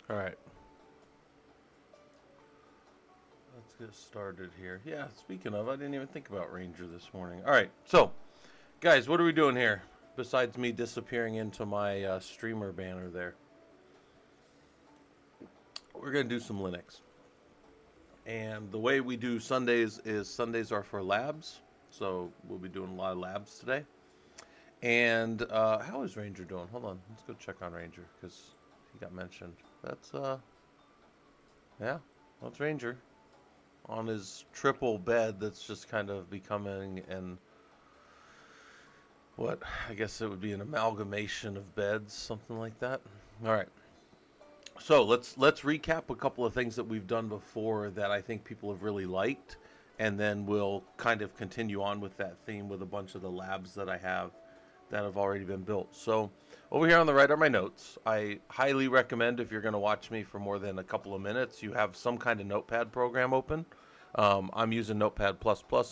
All right. Let's get started here. Yeah, speaking of, I didn't even think about Ranger this morning. All right. So, guys, what are we doing here? Besides me disappearing into my streamer banner there. We're going to do some Linux. And the way we do Sundays is Sundays are for labs. So, we'll be doing a lot of labs today. And how is Ranger doing? Hold on. Let's go check on Ranger because he got mentioned. Yeah, that's Ranger on his triple bed that's just kind of becoming an what I guess it would be an amalgamation of beds, something like that. All right. So let's recap a couple of things that we've done before that I think people have really liked, and then we'll kind of continue on with that theme with a bunch of the labs that I have that have already been built. So over here on the right are my notes. I highly recommend if you're going to watch me for more than a couple of minutes, you have some kind of notepad program open. I'm using Notepad++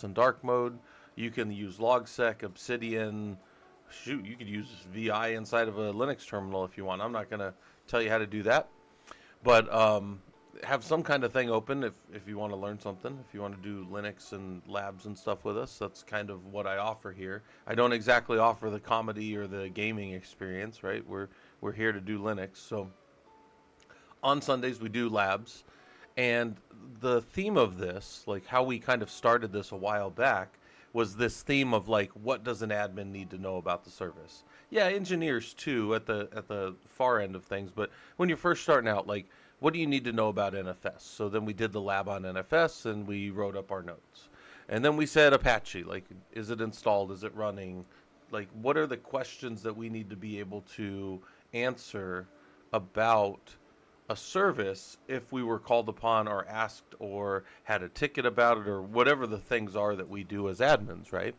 in dark mode. You can use Logsec, Obsidian. Shoot, you could use VI inside of a Linux terminal if you want. I'm not going to tell you how to do that. But have some kind of thing open if you want to learn something. If you want to do Linux and labs and stuff with us, that's kind of what I offer here. I don't exactly offer the comedy or the gaming experience, right? We're here to do Linux. So on Sundays we do labs. And the theme of this, like how we kind of started this a while back, was this theme of like, what does an admin need to know about the service? Yeah, engineers too at the far end of things, but when you're first starting out, like, what do you need to know about NFS? So then we did the lab on NFS and we wrote up our notes. And then we said Apache, like, is it installed? Is it running? Like, what are the questions that we need to be able to answer about a service if we were called upon or asked or had a ticket about it or whatever the things are that we do as admins, right?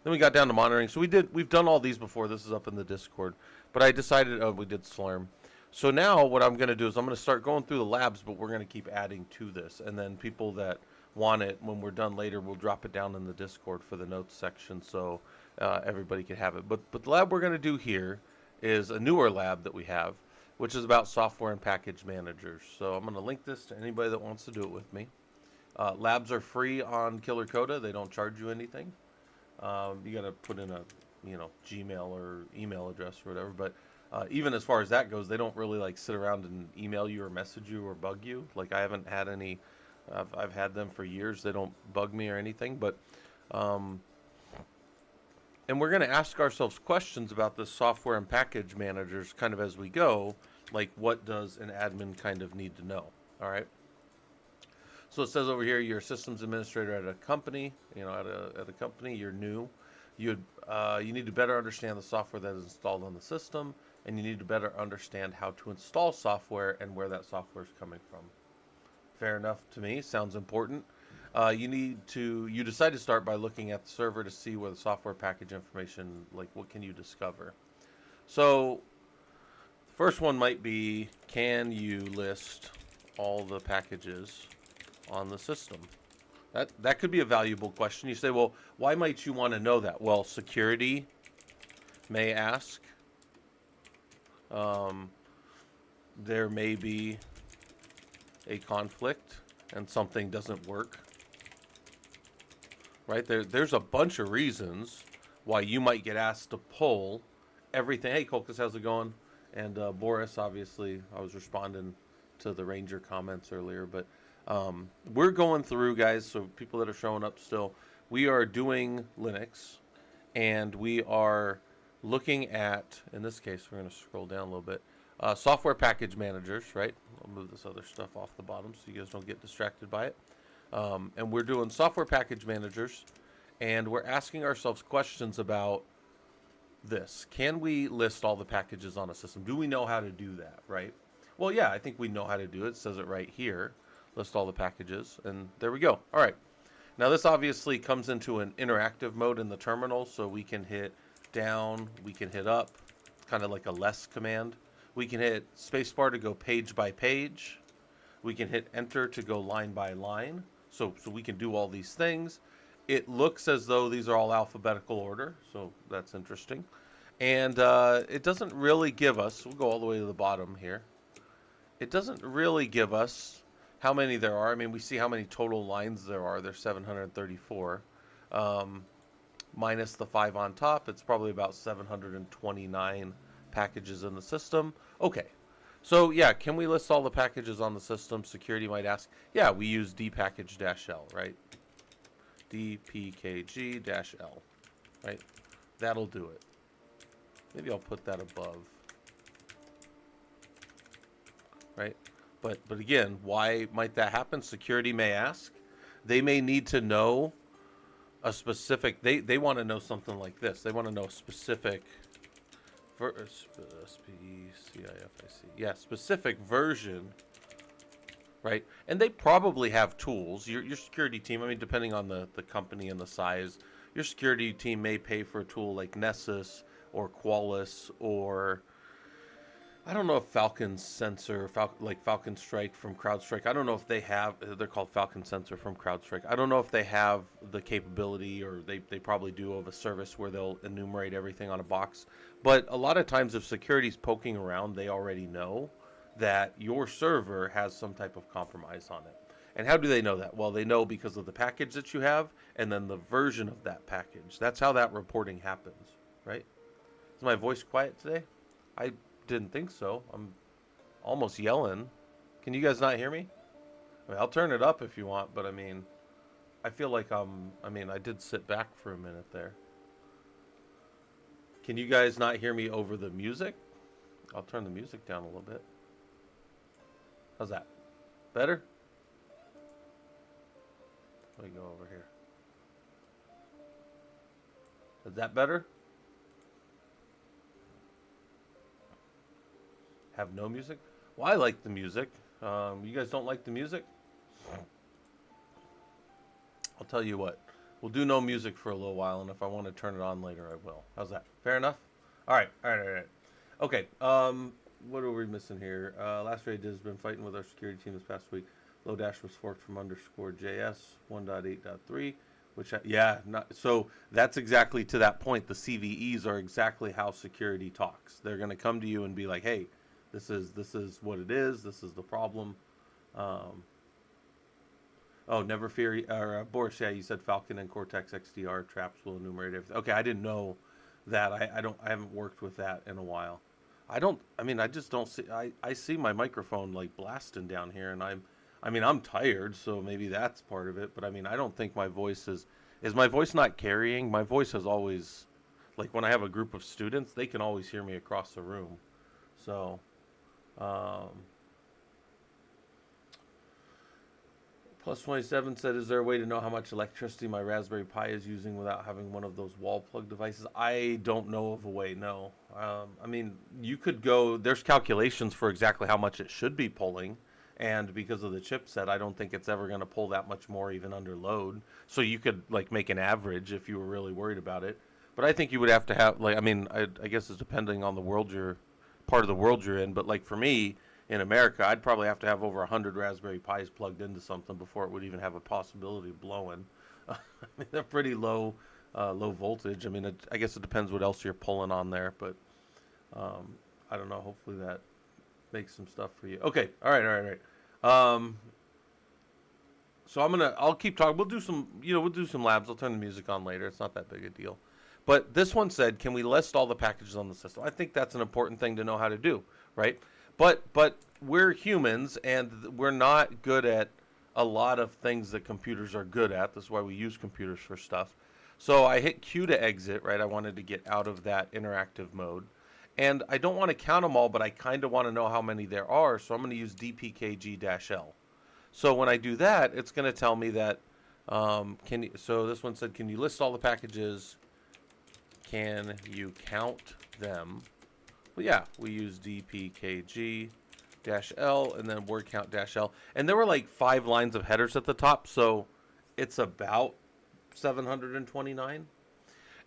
Then we got down to monitoring. So we've done all these before. This is up in the Discord. But I decided, we did Slurm. So now what I'm going to do is I'm going to start going through the labs, but we're going to keep adding to this. And then people that want it, when we're done later, we'll drop it down in the Discord for the notes section so everybody can have it. But the lab we're going to do here is a newer lab that we have, which is about software and package managers. So I'm going to link this to anybody that wants to do it with me. Labs are free on Killercoda. They don't charge you anything. You got to put in a Gmail or email address or whatever. But even as far as that goes, they don't really like sit around and email you or message you or bug you. Like I haven't had any. I've had them for years. They don't bug me or anything. But and we're going to ask ourselves questions about the software and package managers kind of as we go. Like, what does an admin kind of need to know? All right. So it says over here, you're a systems administrator at a company. At a company, you're new. You need to better understand the software that is installed on the system, and you need to better understand how to install software and where that software is coming from. Fair enough to me. Sounds important. You decide to start by looking at the server to see where the software package information, like what can you discover. So the first one might be, can you list all the packages on the system? That could be a valuable question. You say, well, why might you want to know that? Well, security may ask. There may be a conflict and something doesn't work. Right? There's a bunch of reasons why you might get asked to pull everything. Hey, Colcus, how's it going? And Boris, obviously, I was responding to the Ranger comments earlier, but we're going through, guys, so people that are showing up still, we are doing Linux, and we are looking at, in this case, we're going to scroll down a little bit, software package managers, right? I'll move this other stuff off the bottom so you guys don't get distracted by it. And we're doing software package managers, and we're asking ourselves questions about this. Can we list all the packages on a system? Do we know how to do that, right? Well, yeah, I think we know how to do it. It says it right here. List all the packages, and there we go. All right. Now, this obviously comes into an interactive mode in the terminal, so we can hit down, we can hit up, kind of like a less command. We can hit spacebar to go page by page. We can hit enter to go line by line. So we can do all these things. It looks as though these are all alphabetical order, so that's interesting. And it doesn't really give us, we'll go all the way to the bottom here. it doesn't really give us how many there are. I mean, we see how many total lines there are. There's 734. Um, minus the 5 on top, it's probably about 729 packages in the system. Okay. So yeah, can we list all the packages on the system? Security might ask. Yeah, we use dpackage-l, right? dpkg-l, right? That'll do it. Maybe I'll put that above, right? But again, why might that happen? Security may ask. They may need to know a specific. They want to know something like this. They want to know a specific. Yeah, specific version, right? And they probably have tools. Your security team, I mean, depending on the company and the size, your security team may pay for a tool like Nessus or Qualys or I don't know if Falcon Sensor, like Falcon Strike from CrowdStrike. I don't know if they have. They're called Falcon Sensor from CrowdStrike. I don't know if they have the capability, or they probably do, of a service where they'll enumerate everything on a box. But a lot of times, if security's poking around, they already know that your server has some type of compromise on it. And how do they know that? Well, they know because of the package that you have, and then the version of that package. That's how that reporting happens, right? Is my voice quiet today? I didn't think so. I'm almost yelling. Can you guys not hear me? I mean, I'll turn it up if you want, but I mean, I feel like I did sit back for a minute there. Can you guys not hear me over the music? I'll turn the music down a little bit. How's that? Better? Let me go over here. Is that better? Have no music? Well, I like the music. You guys don't like the music? I'll tell you what. We'll do no music for a little while, and if I want to turn it on later, I will. How's that? Fair enough? All right. Okay. What are we missing here? Last raid has been fighting with our security team this past week. Lodash was forked from _JS 1.8.3, which so that's exactly to that point. The CVEs are exactly how security talks. They're going to come to you and be like, "Hey, this is what it is. This is the problem." Never fear. Or Boris, yeah, you said Falcon and Cortex XDR traps will enumerate everything. Okay, I didn't know that. I haven't worked with that in a while. I just don't see. I see my microphone like blasting down here, and I'm tired, so maybe that's part of it. But I don't think my voice is my voice not carrying. My voice has always, like when I have a group of students, they can always hear me across the room. So. Plus 27 said, is there a way to know how much electricity my Raspberry Pi is using without having one of those wall plug devices? I don't know of a way, no. You could go, there's calculations for exactly how much it should be pulling. And because of the chipset, I don't think it's ever going to pull that much more even under load. So you could like make an average if you were really worried about it. But I think you would have to have, I guess it's depending on the part of the world you're in. But like for me, in America, I'd probably have to have over 100 Raspberry Pis plugged into something before it would even have a possibility of blowing. They're pretty low voltage. I guess it depends what else you're pulling on there, but I don't know. Hopefully that makes some stuff for you. Okay, all right. So I'll keep talking. We'll do some labs. I'll turn the music on later. It's not that big a deal. But this one said, can we list all the packages on the system? I think that's an important thing to know how to do, right? But we're humans, and we're not good at a lot of things that computers are good at. That's why we use computers for stuff. So I hit Q to exit, right? I wanted to get out of that interactive mode. And I don't want to count them all, but I kind of want to know how many there are. So I'm going to use dpkg-l. So when I do that, it's going to tell me that, so this one said, can you list all the packages? Can you count them? Well, yeah, we use dpkg-l and then word count-l. And there were like 5 lines of headers at the top, so it's about 729.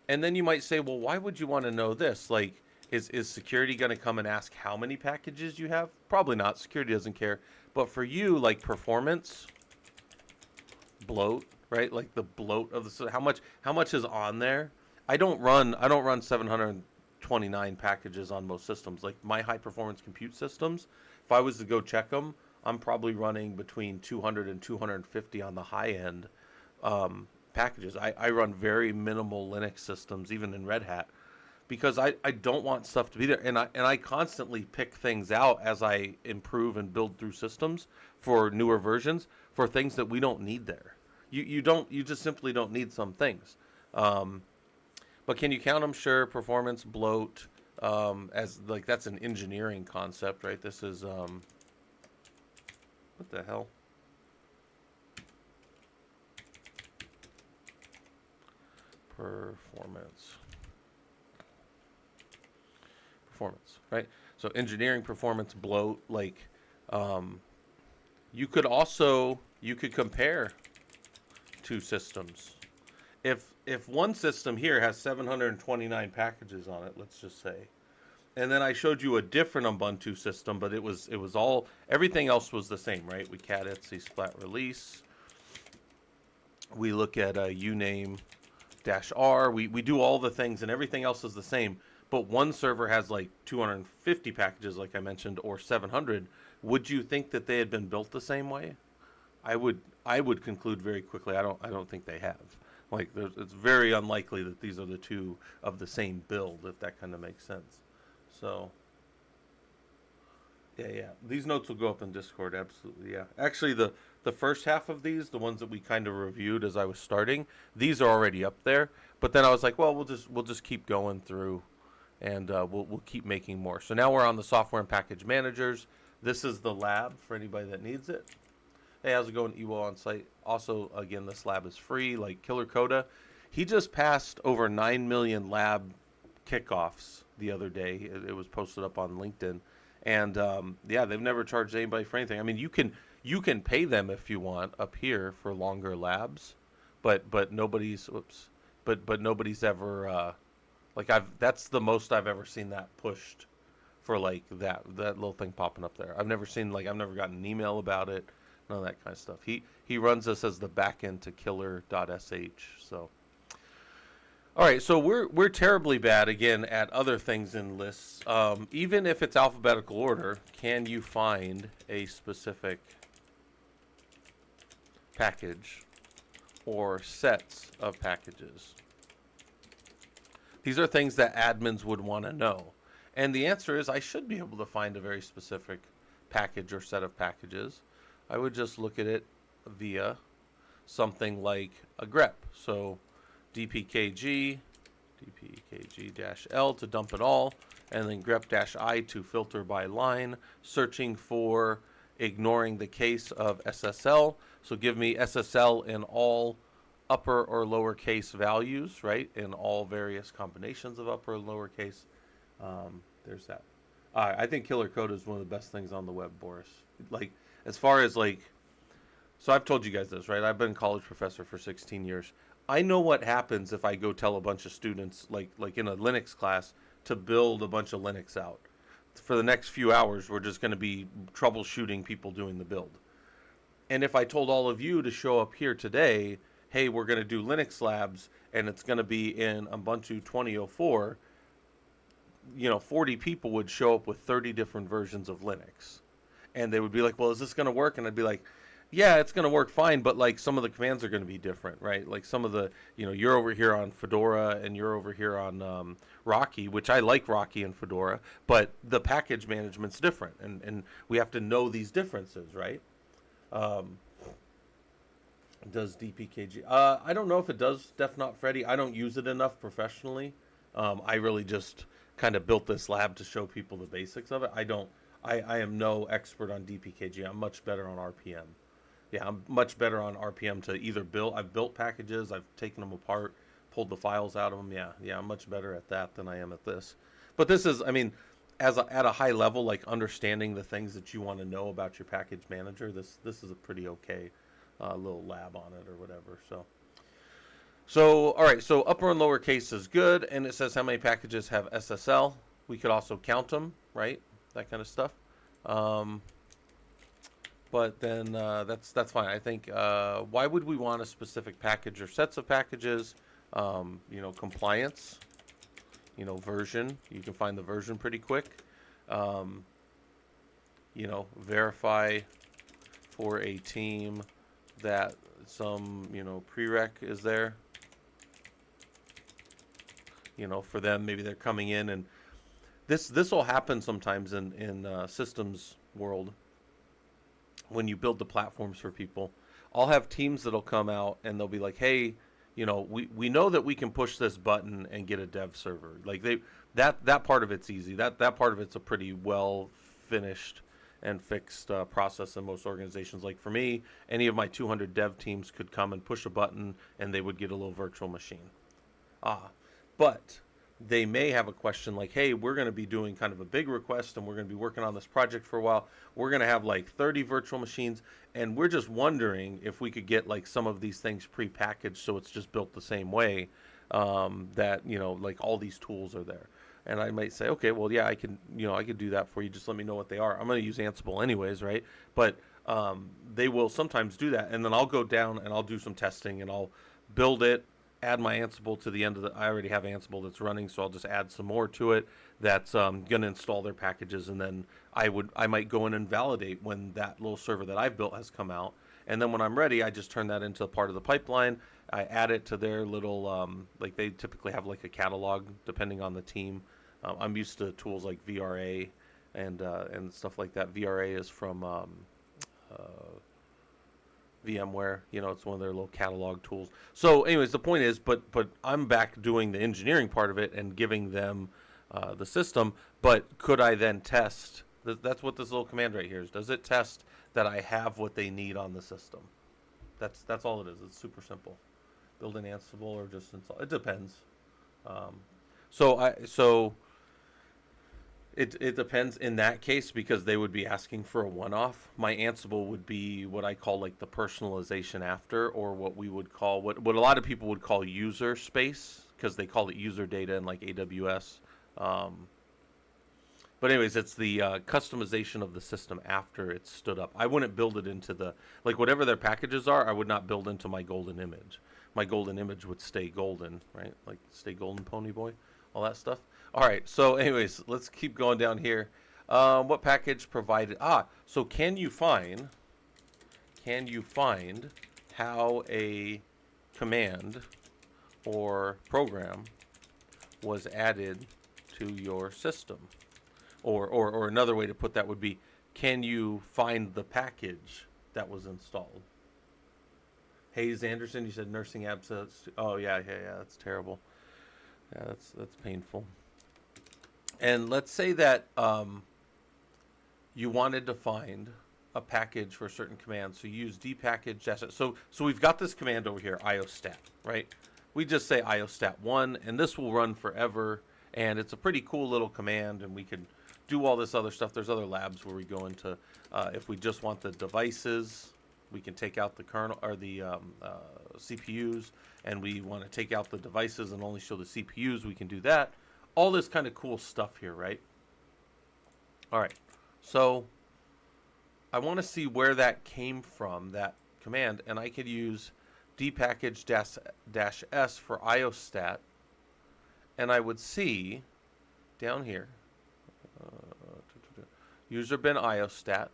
And then you might say, well, why would you want to know this? Like, is security going to come and ask how many packages you have? Probably not. Security doesn't care. But for you, like performance, bloat, right? Like the bloat of the, how much is on there? I don't run 729 packages on most systems. Like my high performance compute systems, If I was to go check them, I'm probably running between 200 and 250 on the high end packages. I run very minimal Linux systems, even in Red Hat, because I don't want stuff to be there, and I constantly pick things out as I improve and build through systems for newer versions for things that we don't need there. You just simply don't need some things. But can you count them? Sure. Performance bloat, as like that's an engineering concept, right? This is what the hell? Performance, right? So engineering performance bloat, like you could compare two systems. If one system here has 729 packages on it, let's just say, and then I showed you a different Ubuntu system, but it was all, everything else was the same, right? We cat etsy splat release. We look at uname -r. We do all the things, and everything else is the same. But one server has like 250 packages, like I mentioned, or 700. Would you think that they had been built the same way? I would conclude very quickly. I don't think they have. Like, it's very unlikely that these are the two of the same build, if that kind of makes sense. So, yeah. These notes will go up in Discord, absolutely, yeah. Actually, the first half of these, the ones that we kind of reviewed as I was starting, these are already up there. But then I was like, well, we'll just keep going through, and we'll keep making more. So now we're on the software and package managers. This is the lab for anybody that needs it. Hey, how's it going, Ewo on site? Also, again, this lab is free, like Killercoda. He just passed over 9 million lab kickoffs the other day. It was posted up on LinkedIn. And yeah, they've never charged anybody for anything. I mean, you can pay them if you want up here for longer labs, but nobody's but nobody's ever like that's the most I've ever seen that pushed for, like that little thing popping up there. I've never gotten an email about it. None of that kind of stuff. He runs this as the backend to killer.sh. So, all right. So we're terribly bad again at other things in lists. Even if it's alphabetical order, can you find a specific package or sets of packages? These are things that admins would want to know, and the answer is I should be able to find a very specific package or set of packages. I would just look at it via something like a grep. So dpkg-l to dump it all, and then grep-i to filter by line, searching for, ignoring the case of SSL. So give me SSL in all upper or lowercase values, right? In all various combinations of upper and lowercase. There's that. I think Killercoda is one of the best things on the web, Boris. Like, as far as like, so I've told you guys this, right? I've been a college professor for 16 years. I know what happens if I go tell a bunch of students, like in a Linux class, to build a bunch of Linux out. For the next few hours, we're just going to be troubleshooting people doing the build. And if I told all of you to show up here today, hey, we're going to do Linux labs, and it's going to be in Ubuntu 2004, 40 people would show up with 30 different versions of Linux. And they would be like, well, is this going to work? And I'd be like, yeah, it's going to work fine, but like some of the commands are going to be different, right? Like some of the, you're over here on Fedora and you're over here on Rocky, which I like Rocky and Fedora, but the package management's different, and we have to know these differences, right? Does DPKG? I don't know if it does Def Not Freddy. I don't use it enough professionally. I really just kind of built this lab to show people the basics of it. I am no expert on DPKG. I'm much better on RPM. Yeah, I'm much better on RPM to either build. I've built packages. I've taken them apart, pulled the files out of them. Yeah, I'm much better at that than I am at this. But this is, I mean, at a high level, like understanding the things that you want to know about your package manager, this is a pretty okay little lab on it or whatever. So all right. So upper and lower case is good, and it says how many packages have SSL. We could also count them, right? That kind of stuff. But then that's fine. I think why would we want a specific package or sets of packages? Compliance, version. You can find the version pretty quick. verify for a team that some, prereq is there. For them, maybe they're coming in, and this will happen sometimes in systems world when you build the platforms for people. I'll have teams that'll come out and they'll be like, hey, we know that we can push this button and get a dev server. Like that part of it's easy. That part of it's a pretty well finished and fixed process in most organizations. Like for me, any of my 200 dev teams could come and push a button and they would get a little virtual machine. But they may have a question like, hey, we're going to be doing kind of a big request and we're going to be working on this project for a while. We're going to have like 30 virtual machines, and we're just wondering if we could get like some of these things pre-packaged so it's just built the same way, that, like all these tools are there. And I might say, okay, well, yeah, I can do that for you. Just let me know what they are. I'm going to use Ansible anyways, right? But they will sometimes do that. And then I'll go down and I'll do some testing and I'll build it, add my Ansible to the end of I already have Ansible that's running, so I'll just add some more to it that's going to install their packages, and then I might go in and validate when that little server that I've built has come out, and then when I'm ready, I just turn that into a part of the pipeline. I add it to their little, like they typically have like a catalog depending on the team. I'm used to tools like VRA and stuff like that. VRA is from VMware, it's one of their little catalog tools. So anyways, the point is, but I'm back doing the engineering part of it and giving them the system, but could I then test? That's what this little command right here is. Does it test that I have what they need on the system? That's all it is. It's super simple. Build an Ansible or just install. It depends. It depends in that case, because they would be asking for a one-off. My Ansible would be what I call like the personalization after, or what we would call, what a lot of people would call user space, because they call it user data in like AWS. But anyways, it's the customization of the system after it's stood up. I wouldn't build it into like whatever their packages are, I would not build into my golden image. My golden image would stay golden, right? Like stay golden pony boy, all that stuff. All right, so anyways, let's keep going down here. What package provided? So can you find how a command or program was added to your system? Or another way to put that would be, can you find the package that was installed? Hayes Anderson, you said nursing abscess. Oh, yeah, that's terrible. Yeah, that's painful. And let's say that you wanted to find a package for a certain command. So you use dpackage. So we've got this command over here, iostat, right? We just say iostat1, and this will run forever. And it's a pretty cool little command, and we can do all this other stuff. There's other labs where we go into, if we just want the devices, we can take out the kernel or the CPUs, and we want to take out the devices and only show the CPUs, we can do that. All this kind of cool stuff here, right? All right, so I want to see where that came from, that command, and I could use dpackage-s for iostat, and I would see down here, user bin iostat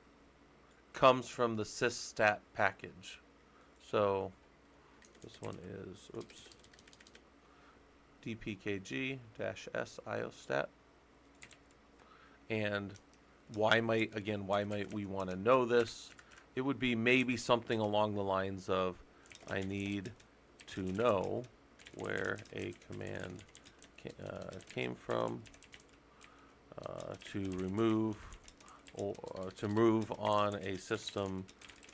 comes from the sysstat package. So this one is, dpkg-s iostat. And why might we want to know this? It would be maybe something along the lines of, I need to know where a command came from to remove or to move on a system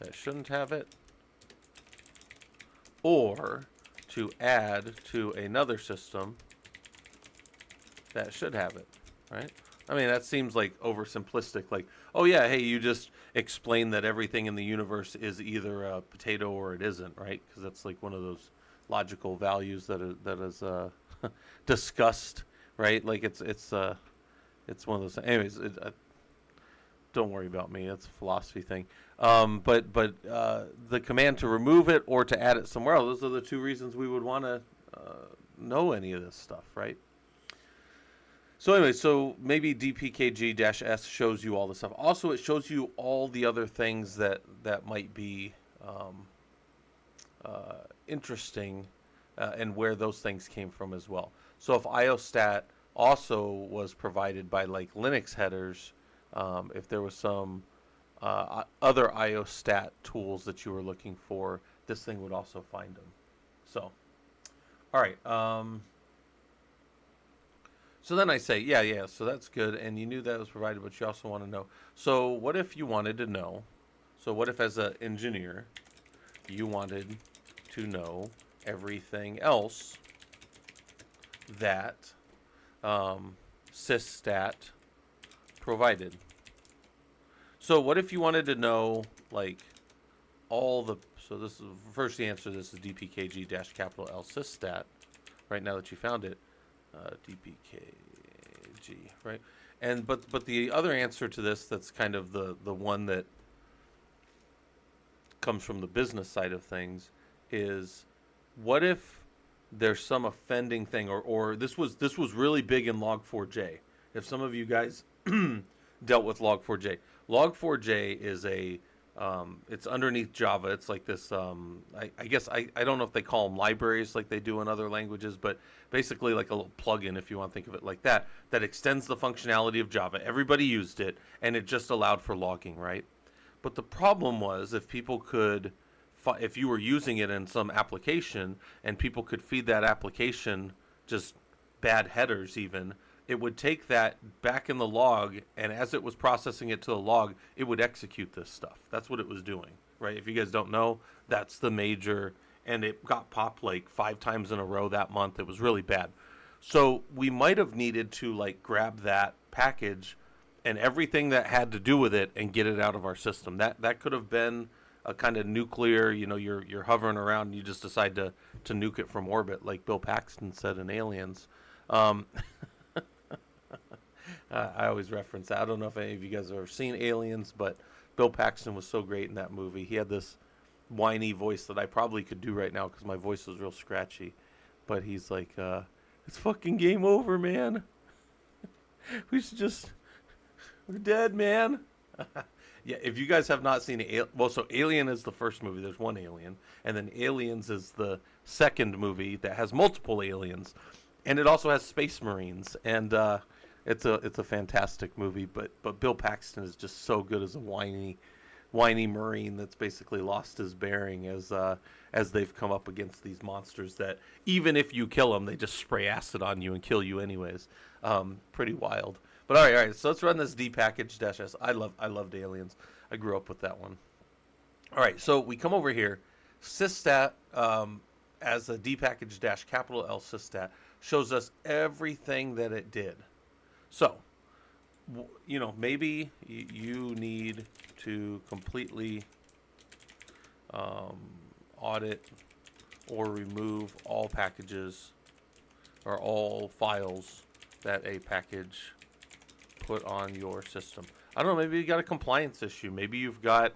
that shouldn't have it, or to add to another system that should have it, right? I mean, that seems like oversimplistic, like, oh yeah, hey, you just explain that everything in the universe is either a potato or it isn't, right? Because that's like one of those logical values that is discussed, right? Like it's one of those. Anyways, don't worry about me. It's a philosophy thing. But the command to remove it or to add it somewhere else, those are the two reasons we would want to know any of this stuff, right? So anyway, so maybe dpkg-s shows you all the stuff. Also, it shows you all the other things that might be um, interesting, and where those things came from as well. So if iostat also was provided by like Linux headers, if there was some other iostat tools that you were looking for, this thing would also find them. So, all right. So then I say, yeah, so that's good. And you knew that was provided, but you also want to know. So what if you wanted to know? So what if as an engineer, you wanted to know everything else that sysstat provided? So what if you wanted to know, like, all the... So this is, first the answer to this is dpkg-capital L sysstat. Right now that you found it, dpkg, right? And but the other answer to this, that's kind of the one that comes from the business side of things, is what if there's some offending thing, or this was really big in log4j. If some of you guys dealt with log4j, log4j is a it's underneath Java. It's like this. I guess I don't know if they call them libraries like they do in other languages, but basically like a little plugin, if you want to think of it like that, that extends the functionality of Java. Everybody used it, and it just allowed for logging, right? But the problem was if people could, if you were using it in some application and people could feed that application just bad headers even, it would take that back in the log, and as it was processing it to the log, it would execute this stuff. That's what it was doing, right? If you guys don't know, that's the major, and it got popped like 5 times in a row that month. It was really bad. So we might have needed to like grab that package and everything that had to do with it and get it out of our system. That could have been a kind of nuclear, you're hovering around and you just decide to nuke it from orbit, like Bill Paxton said in Aliens. I always reference that. I don't know if any of you guys have ever seen Aliens, but Bill Paxton was so great in that movie. He had this whiny voice that I probably could do right now because my voice was real scratchy. But he's like, it's fucking game over, man. We should just... We're dead, man. Yeah, if you guys have not seen so Alien is the first movie. There's one alien, and then Aliens is the second movie that has multiple aliens, and it also has space marines, and it's a fantastic movie. But Bill Paxton is just so good as a whiny marine that's basically lost his bearing as they've come up against these monsters that even if you kill them, they just spray acid on you and kill you anyways. Pretty wild. But all right. So let's run this dpackage-s. I loved Aliens. I grew up with that one. All right, so we come over here. Sysstat as a dpackage-capital L sysstat shows us everything that it did. So, maybe you need to completely audit or remove all packages or all files that a package put on your system. I don't know, maybe you got a compliance issue. Maybe you've got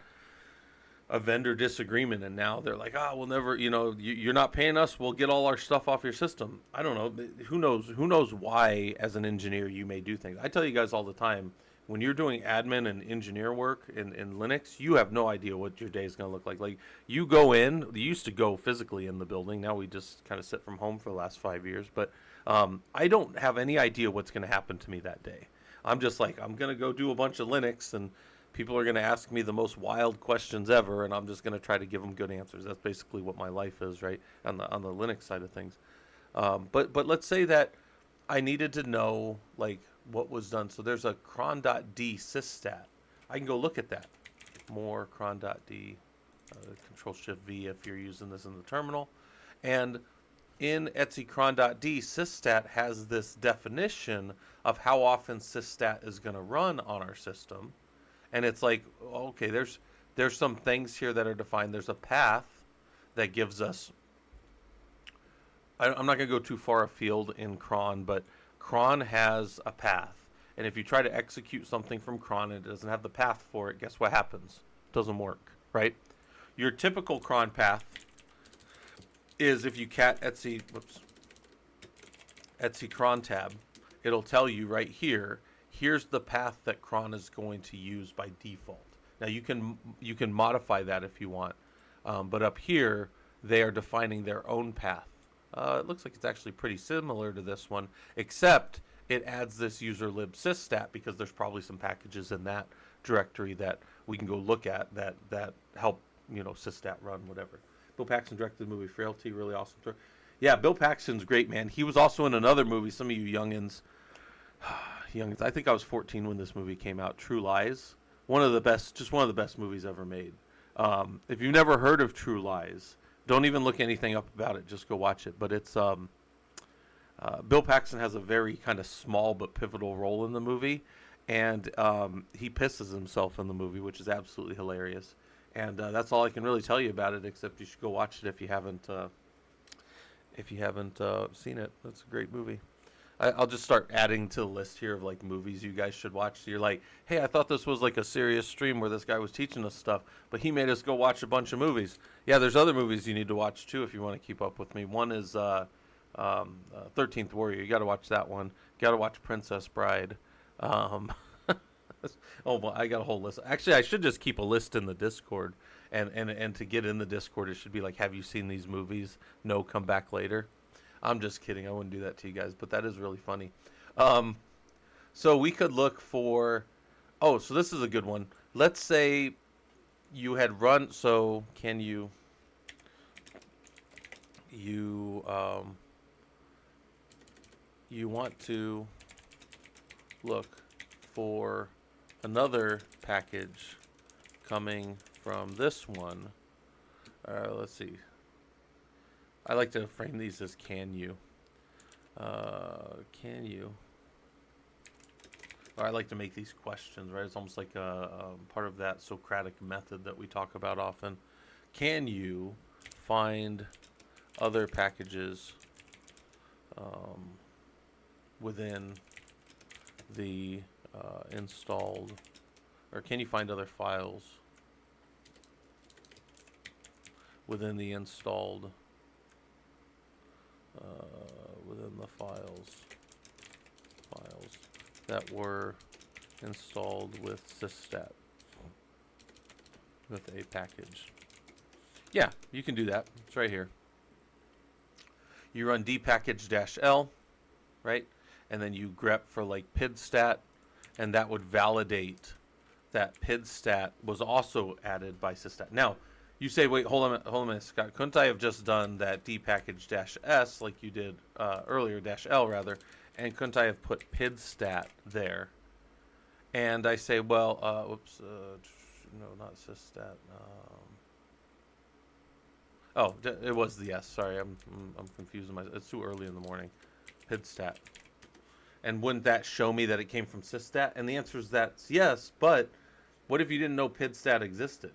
a vendor disagreement and now they're like, we'll never, you're not paying us, we'll get all our stuff off your system. I don't know. Who knows why as an engineer you may do things. I tell you guys all the time, when you're doing admin and engineer work in Linux, you have no idea what your day is going to look like. Like, you go in, you used to go physically in the building. Now we just kind of sit from home for the last 5 years. But I don't have any idea what's going to happen to me that day. I'm just like, I'm going to go do a bunch of Linux, and people are going to ask me the most wild questions ever, and I'm just going to try to give them good answers. That's basically what my life is, right, on the Linux side of things. But let's say that I needed to know, like, what was done. So there's a cron.d sysstat. I can go look at that. More cron.d, Control-Shift-V if you're using this in the terminal. And in etc cron.d, sysstat has this definition of how often sysstat is going to run on our system. And it's like, okay, there's some things here that are defined. There's a path that gives us... I'm not going to go too far afield in cron, but cron has a path. And if you try to execute something from cron and it doesn't have the path for it, guess what happens? It doesn't work, right? Your typical cron path is if you cat etc cron tab, it'll tell you right here, here's the path that cron is going to use by default. Now you can modify that if you want, but up here they are defining their own path. It looks like it's actually pretty similar to this one, except it adds this user lib sysstat because there's probably some packages in that directory that we can go look at that help sysstat run whatever. Bill Paxton directed the movie Frailty, really awesome story. Yeah, Bill Paxton's great, man. He was also in another movie. Some of you youngins, I think I was 14 when this movie came out. True Lies, one of the best movies ever made. If you've never heard of True Lies, don't even look anything up about it. Just go watch it. But it's Bill Paxton has a very kind of small but pivotal role in the movie, and he pisses himself in the movie, which is absolutely hilarious. And that's all I can really tell you about it, except you should go watch it if you haven't seen it. That's a great movie. I'll just start adding to the list here of like movies you guys should watch. So you're like, hey, I thought this was like a serious stream where this guy was teaching us stuff, but he made us go watch a bunch of movies. Yeah, there's other movies you need to watch too if you want to keep up with me. One is 13th Warrior. You got to watch that one. You got to watch Princess Bride. Oh, well, I got a whole list. Actually, I should just keep a list in the Discord, and to get in the Discord, it should be like, have you seen these movies? No, come back later. I'm just kidding. I wouldn't do that to you guys, but that is really funny. So we could look for... Oh, so this is a good one. Let's say you had run... So can you want to look for another package coming from this one. Let's see. I like to frame these as can you. Can you? Or I like to make these questions, right? It's almost like a part of that Socratic method that we talk about often. Can you find other packages within the installed, or can you find other files within the installed within the files that were installed with sysstat with a package? Yeah, you can do that. It's right here. You run dpackage-l, right? And then you grep for like pidstat, and that would validate that pidstat was also added by sysstat. Now, you say, wait, hold on a minute, Scott. Couldn't I have just done that dpackage-s like you did earlier, -l rather, and couldn't I have put pidstat there? And I say, well, whoops, no, not sysstat. Oh, it was the S. Sorry, I'm confusing myself. It's too early in the morning. Pidstat. And wouldn't that show me that it came from sysstat? And the answer is that's yes, but what if you didn't know pidstat existed?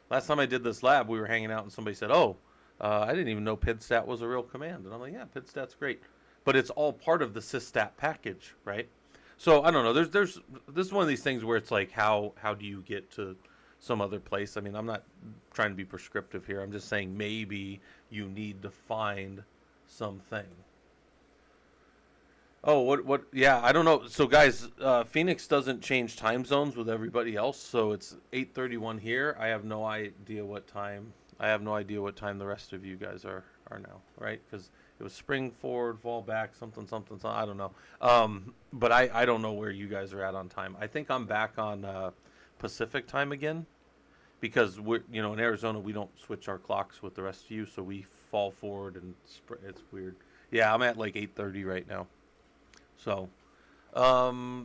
Last time I did this lab, we were hanging out and somebody said, oh, I didn't even know pidstat was a real command. And I'm like, yeah, pidstat's great. But it's all part of the sysstat package, right? So I don't know. This is one of these things where it's like, how do you get to some other place? I mean, I'm not trying to be prescriptive here. I'm just saying maybe you need to find something. Oh, what? Yeah, I don't know. So, guys, Phoenix doesn't change time zones with everybody else. So it's 8:31 here. I have no idea what time. The rest of you guys are now, right? Because it was spring forward, fall back, something. I don't know. But I don't know where you guys are at on time. I think I'm back on Pacific time again, because we're in Arizona we don't switch our clocks with the rest of you, so we fall forward and it's weird. Yeah, I'm at like 8:30 right now. So,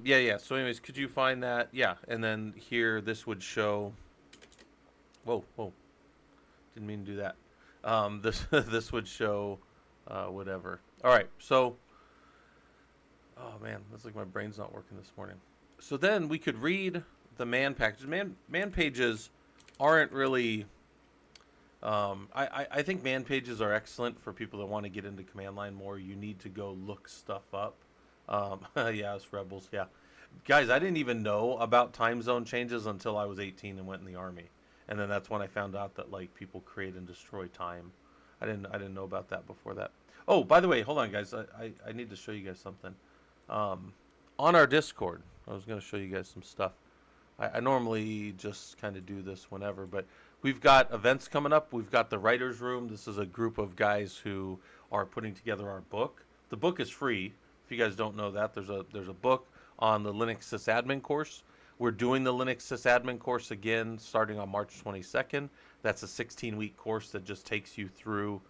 yeah. So, anyways, could you find that? Yeah, and then here this would show. Whoa! Didn't mean to do that. This would show whatever. All right. So, oh man, looks like my brain's not working this morning. So then we could read the man packages. Man pages aren't really. I think man pages are excellent for people that want to get into command line more. You need to go look stuff up. Yeah, it's Rebels. Yeah, guys, I didn't even know about time zone changes until I was 18 and went in the Army, and then that's when I found out that like people create and destroy time. I didn't know about that before that. Oh, by the way, hold on, guys. I need to show you guys something. On our Discord. I was going to show you guys some stuff. I normally just kind of do this whenever, but we've got events coming up. We've got the writers' room. This is a group of guys who are putting together our book. The book is free. If you guys don't know that, there's a book on the Linux sysadmin course. We're doing the Linux sysadmin course again starting on March 22nd. That's a 16-week course that just takes you through.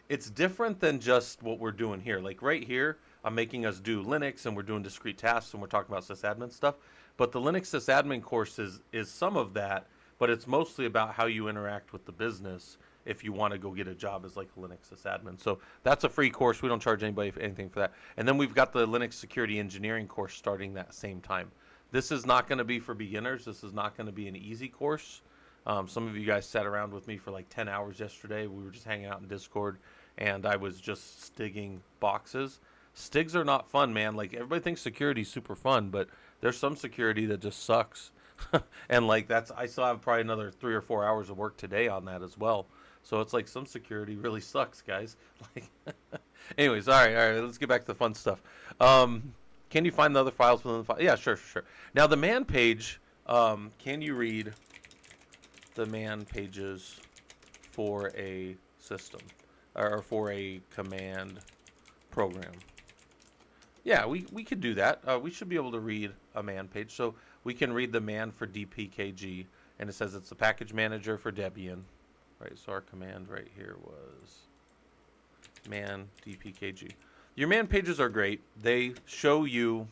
It's different than just what we're doing here. Like right here, I'm making us do Linux and we're doing discrete tasks and we're talking about sysadmin stuff. But the Linux sysadmin course is some of that, but it's mostly about how you interact with the business if you want to go get a job as like a Linux sysadmin. So that's a free course. We don't charge anybody for anything for that. And then we've got the Linux security engineering course starting that same time. This is not going to be for beginners. This is not going to be an easy course. Some of you guys sat around with me for like 10 hours yesterday. We were just hanging out in Discord, and I was just stigging boxes. Stigs are not fun, man. Like, everybody thinks security is super fun, but there's some security that just sucks. And, like, I still have probably another 3 or 4 hours of work today on that as well. So it's like some security really sucks, guys. Like, anyways, all right, let's get back to the fun stuff. Can you find the other files within the file? Yeah, sure. Now, the man page, can you read the man pages for a system or for a command program? Yeah, we could do that. We should be able to read a man page. So we can read the man for DPKG, and it says it's the package manager for Debian. Right, so our command right here was man DPKG. Your man pages are great. They show you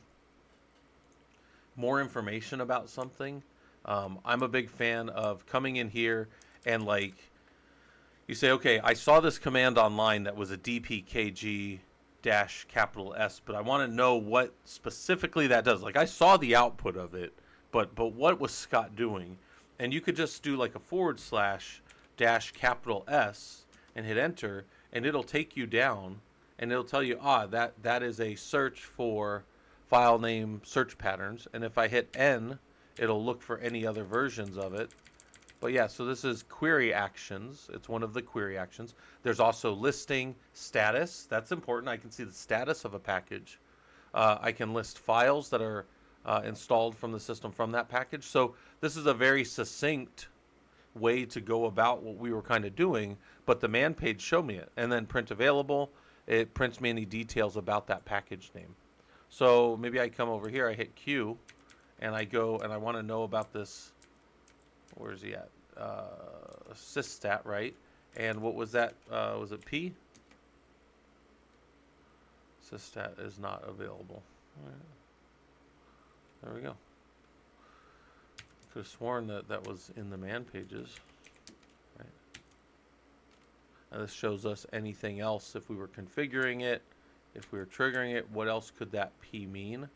more information about something. I'm a big fan of coming in here and, like, you say, okay, I saw this command online that was a DPKG dash capital S, but I want to know what specifically that does. Like, I saw the output of it, but what was Scott doing? And you could just do like a / dash capital S and hit enter, and it'll take you down, and it'll tell you, that is a search for file name search patterns. And if I hit N, it'll look for any other versions of it. But yeah, so this is query actions. It's one of the query actions. There's also listing status. That's important. I can see the status of a package. I can list files that are installed from the system from that package. So this is a very succinct way to go about what we were kind of doing, but the man page showed me it. And then print available, it prints me any details about that package name. So maybe I come over here, I hit Q, and I go and I want to know about this. Where is he at? Systat, right? And what was that? Was it P? Systat is not available. Right. There we go. Could have sworn that was in the man pages. Right. And this shows us anything else if we were configuring it, if we were triggering it. What else could that P mean?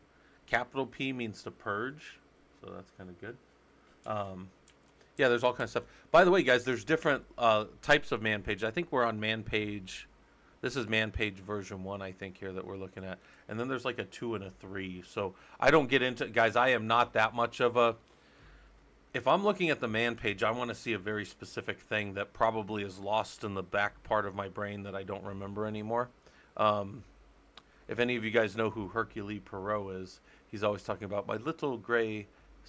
Capital P means to purge, so that's kind of good. Yeah, there's all kinds of stuff. By the way, guys, there's different types of man page. I think we're on man page. This is man page version 1, I think, here that we're looking at. And then there's like a 2 and a 3. So I don't get into, guys, I am not that much of a, if I'm looking at the man page, I want to see a very specific thing that probably is lost in the back part of my brain that I don't remember anymore. If any of you guys know who Hercule Poirot is, he's always talking about my little gray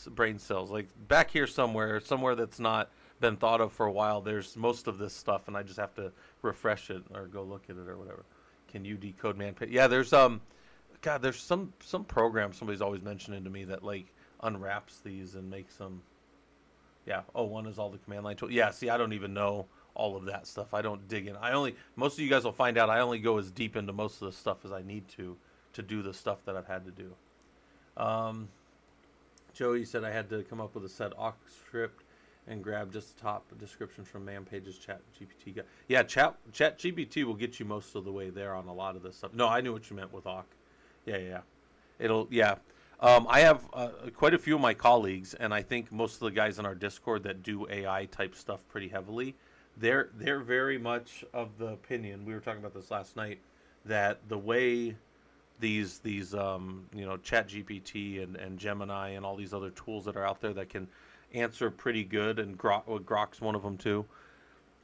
brain cells. Like back here somewhere that's not been thought of for a while, there's most of this stuff, and I just have to refresh it or go look at it or whatever. Can you decode man page? Yeah, there's God, there's some program somebody's always mentioning to me that like unwraps these and makes them. Yeah, one is all the command line tool. Yeah, see, I don't even know all of that stuff. I don't dig in. Most of you guys will find out I only go as deep into most of the stuff as I need to do the stuff that I've had to do. Joey said I had to come up with a set awk script and grab just the top description from man pages chat GPT. Yeah, chat GPT will get you most of the way there on a lot of this stuff. No, I knew what you meant with awk. Yeah. I have quite a few of my colleagues, and I think most of the guys in our Discord that do AI type stuff pretty heavily, they're very much of the opinion, we were talking about this last night, that the way these Chat GPT and Gemini and all these other tools that are out there that can answer pretty good, and Grok's one of them too.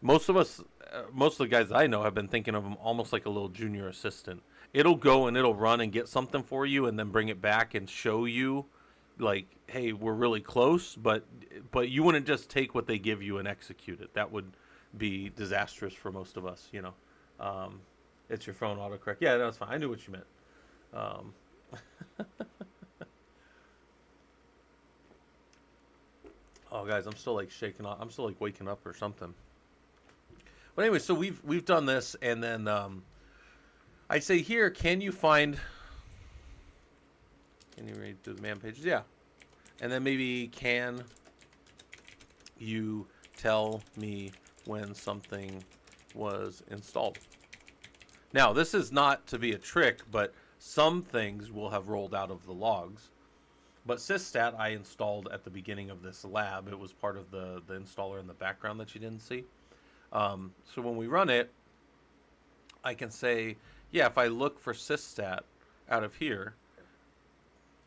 Most of the guys that I know have been thinking of them almost like a little junior assistant. it'll go and it'll run and get something for you and then bring it back and show you like, hey, we're really close, but you wouldn't just take what they give you and execute it. That would be disastrous for most of us, It's your phone autocorrect. Yeah, that's fine. I knew what you meant. Um, oh, guys, I'm still like shaking off. I'm still like waking up or something. But anyway, so we've done this, and then I say here, can you read through the man pages? Yeah, and then maybe can you tell me when something was installed? Now, this is not to be a trick, but some things will have rolled out of the logs. But sysstat I installed at the beginning of this lab. It was part of the installer in the background that you didn't see. So when we run it, I can say, yeah, if I look for sysstat out of here,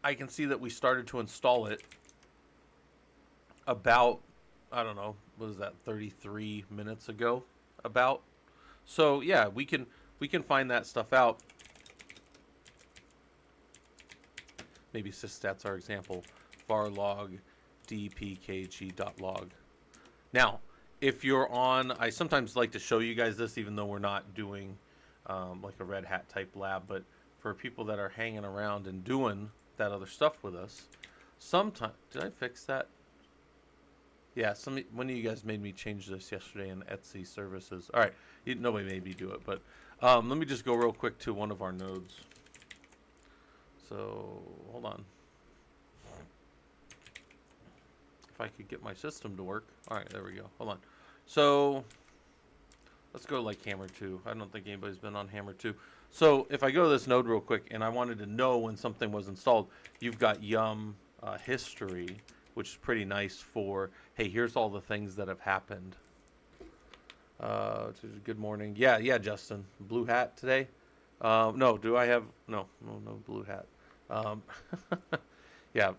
I can see that we started to install it about, I don't know, what is that, 33 minutes ago, about. So yeah, we can find that stuff out. Maybe sysstats our example. var log dpkg.log. Now, if you're on, I sometimes like to show you guys this, even though we're not doing like a Red Hat type lab, but for people that are hanging around and doing that other stuff with us, sometimes, did I fix that? Yeah, one of you guys made me change this yesterday in Etsy services. All right, nobody made me do it, but let me just go real quick to one of our nodes. So, hold on. If I could get my system to work. All right, there we go. Hold on. So, let's go like Hammer 2. I don't think anybody's been on Hammer 2. So, if I go to this node real quick, and I wanted to know when something was installed, you've got yum history, which is pretty nice for, hey, here's all the things that have happened. Good morning. Yeah, Justin. Blue hat today? No, do I have, no blue hat. Yeah,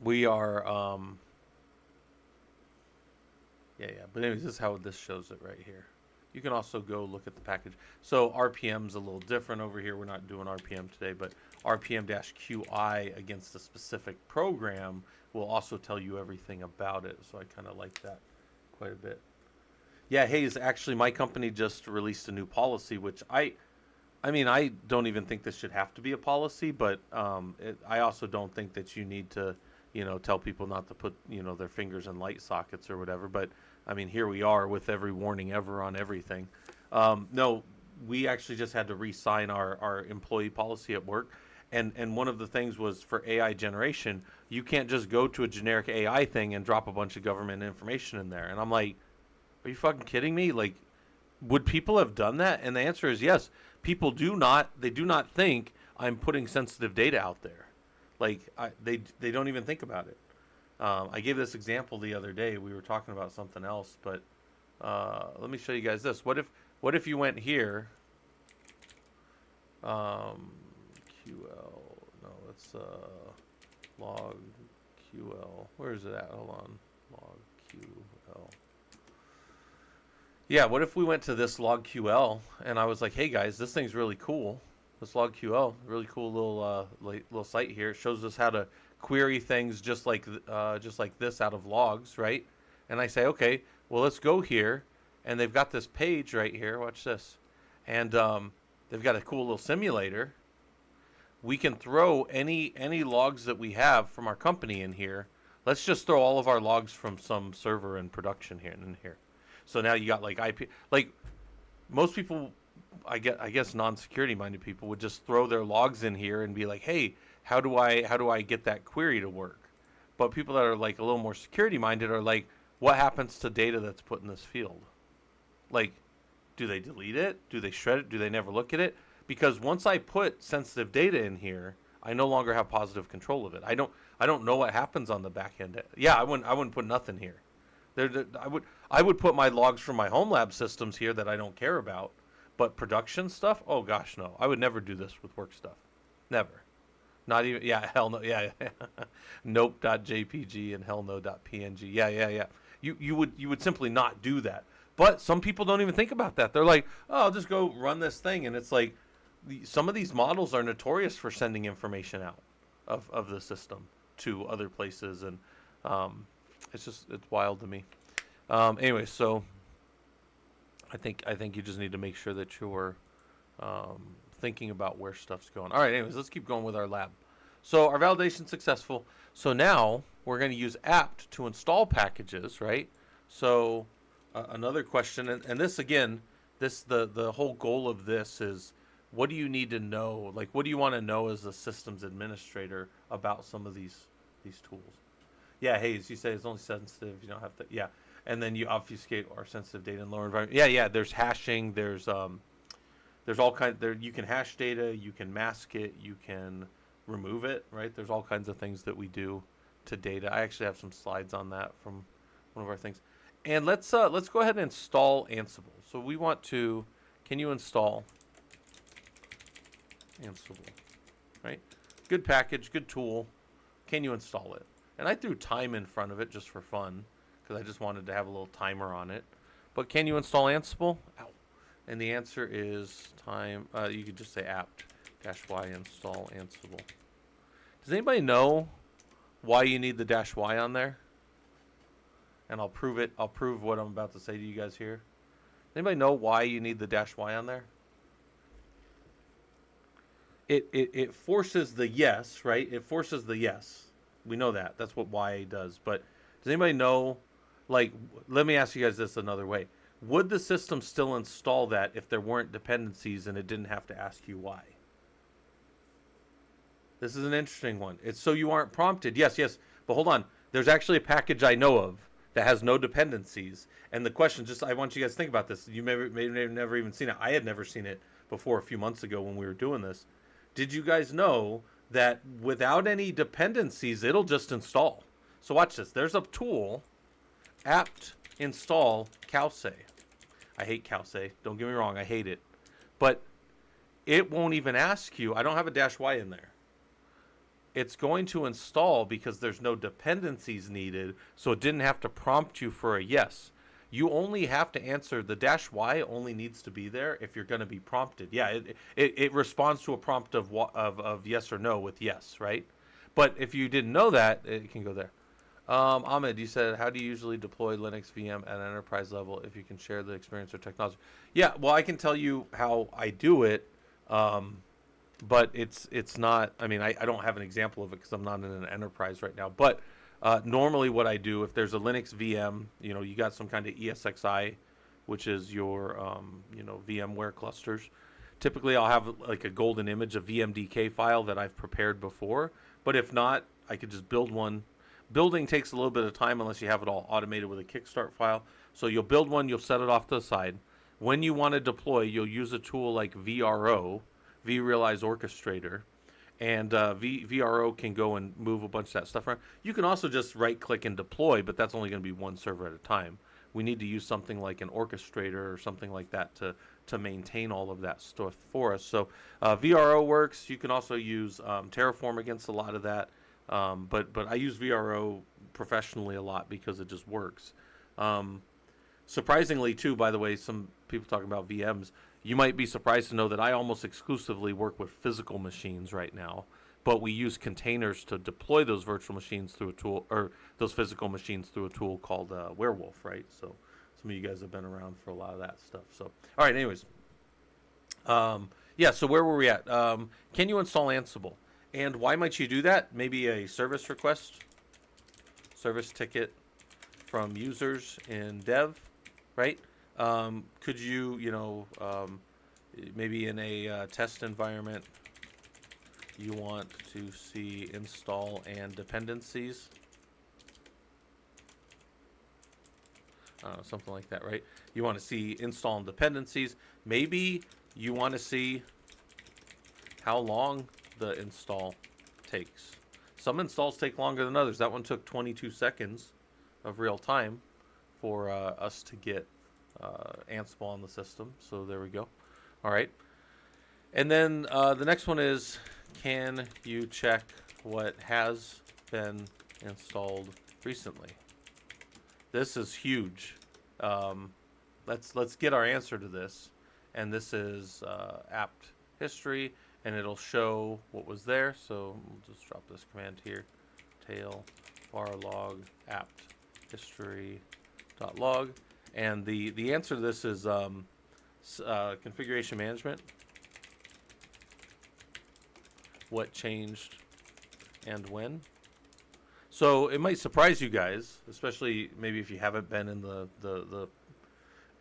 we are, yeah, but anyways, this is how this shows it right here. You can also go look at the package. So RPM's a little different over here. We're not doing RPM today, but RPM-QI against a specific program will also tell you everything about it. So I kind of like that quite a bit. Yeah, Hayes, actually my company just released a new policy, which I mean, I don't even think this should have to be a policy, but I also don't think that you need to, tell people not to put, their fingers in light sockets or whatever. But I mean, here we are with every warning ever on everything. No, we actually just had to re-sign our employee policy at work. And one of the things was for AI generation, you can't just go to a generic AI thing and drop a bunch of government information in there. And I'm like, are you fucking kidding me? Like, would people have done that? And the answer is yes. People do not think I'm putting sensitive data out there. Like, they don't even think about it. I gave this example the other day. We were talking about something else, but let me show you guys this. What if you went here? QL. No, it's log QL. Where is it at? Hold on. Log QL. Yeah, what if we went to this log QL and I was like, hey guys, this thing's really cool. This log QL, really cool little site here. It shows us how to query things just like this out of logs, right? And I say, okay, well let's go here, and they've got this page right here. Watch this, and they've got a cool little simulator. We can throw any logs that we have from our company in here. Let's just throw all of our logs from some server in production here and in here. So now you got like IP, like most people, I guess non-security minded people would just throw their logs in here and be like, hey, how do I get that query to work? But people that are like a little more security minded are like, what happens to data that's put in this field? Like, do they delete it? Do they shred it? Do they never look at it? Because once I put sensitive data in here, I no longer have positive control of it. I don't know what happens on the back end. Yeah, I wouldn't put nothing here. I would put my logs from my home lab systems here that I don't care about, but production stuff, oh gosh, no. I would never do this with work stuff. Never. Not even, yeah, hell no, yeah. Nope.jpg and hell no.png. Yeah. You would simply not do that. But some people don't even think about that. They're like, oh, I'll just go run this thing. And it's like, some of these models are notorious for sending information out of the system to other places, and it's wild to me. Anyway, so I think you just need to make sure that you're thinking about where stuff's going. All right, anyways, let's keep going with our lab. So our validation successful. So now we're going to use apt to install packages, right? So another question, and this again, the whole goal of this is, what do you need to know? Like, what do you want to know as a systems administrator about some of these tools? Yeah, Hayes, you say it's only sensitive. You don't have to. Yeah, and then you obfuscate or sensitive data in lower environment. Yeah, yeah. There's hashing. There's all kinds. There you can hash data. You can mask it. You can remove it. Right. There's all kinds of things that we do to data. I actually have some slides on that from one of our things. And let's go ahead and install Ansible. So we want to. Can you install Ansible? Right. Good package. Good tool. Can you install it? And I threw time in front of it just for fun, because I just wanted to have a little timer on it. But can you install Ansible? Ow. And the answer is time. You could just say apt-y install Ansible. Does anybody know why you need the -y on there? And I'll prove it. I'll prove what I'm about to say to you guys here. Does anybody know why you need the -y on there? It forces the yes, right? It forces the yes. We know that. That's what Y does. But does anybody know, like, let me ask you guys this another way. Would the system still install that if there weren't dependencies and it didn't have to ask you why? This is an interesting one. It's so you aren't prompted. Yes, yes. But hold on. There's actually a package I know of that has no dependencies. And the question, just I want you guys to think about this. You may have never even seen it. I had never seen it before a few months ago when we were doing this. Did you guys know that without any dependencies, it'll just install? So watch this. There's a tool, apt install Calce. I hate Calce. Don't get me wrong. I hate it. But it won't even ask you. I don't have a -y in there. It's going to install because there's no dependencies needed, so it didn't have to prompt you for a yes. You only have to answer, the -y only needs to be there if you're going to be prompted. Yeah, it responds to a prompt of yes or no with yes, right? But if you didn't know that, it can go there. Ahmed, you said, how do you usually deploy Linux VM at an enterprise level if you can share the experience or technology? Yeah, well, I can tell you how I do it, but it's not, I mean, I don't have an example of it because I'm not in an enterprise right now. But normally what I do, if there's a Linux VM, you got some kind of ESXi, which is your, VMware clusters. Typically, I'll have like a golden image, a VMDK file that I've prepared before. But if not, I could just build one. Building takes a little bit of time unless you have it all automated with a Kickstart file. So you'll build one, you'll set it off to the side. When you want to deploy, you'll use a tool like VRO, vRealize Orchestrator. And VRO can go and move a bunch of that stuff around. You can also just right-click and deploy, but that's only going to be one server at a time. We need to use something like an orchestrator or something like that to maintain all of that stuff for us. So VRO works. You can also use Terraform against a lot of that. But I use VRO professionally a lot because it just works. Surprisingly, too, by the way, some people talking about VMs, you might be surprised to know that I almost exclusively work with physical machines right now, but we use containers to deploy those virtual machines through a tool, or those physical machines through a tool called Werewolf, right? So some of you guys have been around for a lot of that stuff. So, all right, anyways. Yeah, so where were we at? Can you install Ansible? And why might you do that? Maybe a service request, service ticket from users in dev, right? Could you, maybe in a test environment, you want to see install and dependencies. Something like that, right? You want to see install and dependencies. Maybe you want to see how long the install takes. Some installs take longer than others. That one took 22 seconds of real time for us to get Ansible on the system. So there we go. All right. And then the next one is, can you check what has been installed recently? This is huge. Let's get our answer to this. And this is apt history, and it'll show what was there. So we'll just drop this command here, tail var log apt history dot log, and the answer to this is configuration management. What changed and when. So it might surprise you guys, especially maybe if you haven't been in the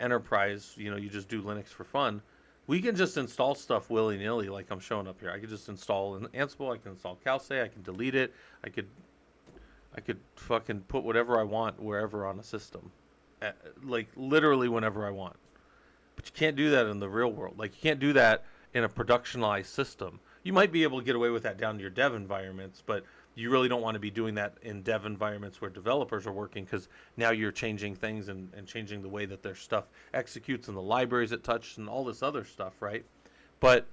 enterprise, you know, you just do Linux for fun. We can just install stuff willy-nilly like I'm showing up here. I could just install an Ansible, I can install Calce, I can delete it, I could fucking put whatever I want wherever on a system. Like literally whenever I want. But you can't do that in the real world. Like you can't do that in a productionized system. You might be able to get away with that down to your dev environments, but you really don't want to be doing that in dev environments where developers are working, because now you're changing things and changing the way that their stuff executes and the libraries it touches and all this other stuff, right? But,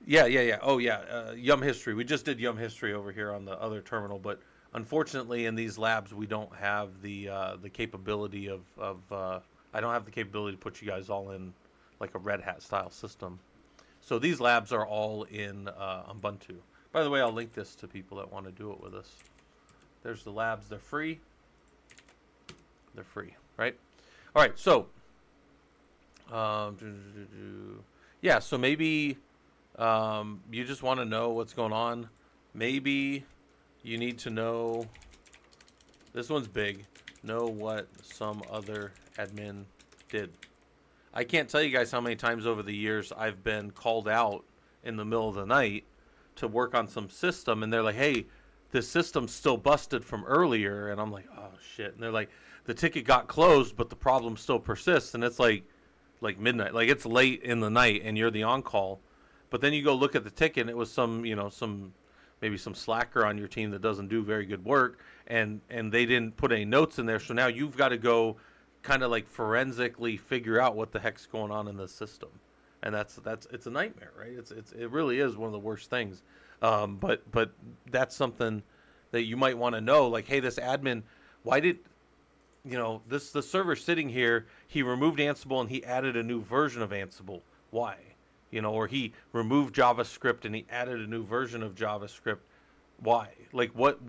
yeah. Oh, yeah, Yum History. We just did Yum History over here on the other terminal, but unfortunately in these labs we don't have the capability of I don't have the capability to put you guys all in like a Red Hat style system. So these labs are all in Ubuntu. By the way, I'll link this to people that want to do it with us. There's the labs. They're free. They're free, right? All right, so yeah, so maybe you just want to know what's going on. Maybe you need to know, this one's big, know what some other admin did. I can't tell you guys how many times over the years I've been called out in the middle of the night to work on some system, and they're like, hey, this system's still busted from earlier, and I'm like, oh shit. And they're like, the ticket got closed, but the problem still persists, and it's like midnight, like it's late in the night, and you're the on-call. But then you go look at the ticket, and it was maybe some slacker on your team that doesn't do very good work, and they didn't put any notes in there, so now you've got to go kind of like forensically figure out what the heck's going on in the system, and that's it's a nightmare, right? It really is one of the worst things. But that's something that you might want to know. Like, hey, this admin, why did the server sitting here? He removed Ansible and he added a new version of Ansible. Why? Or he removed JavaScript and he added a new version of JavaScript. Why? Like, what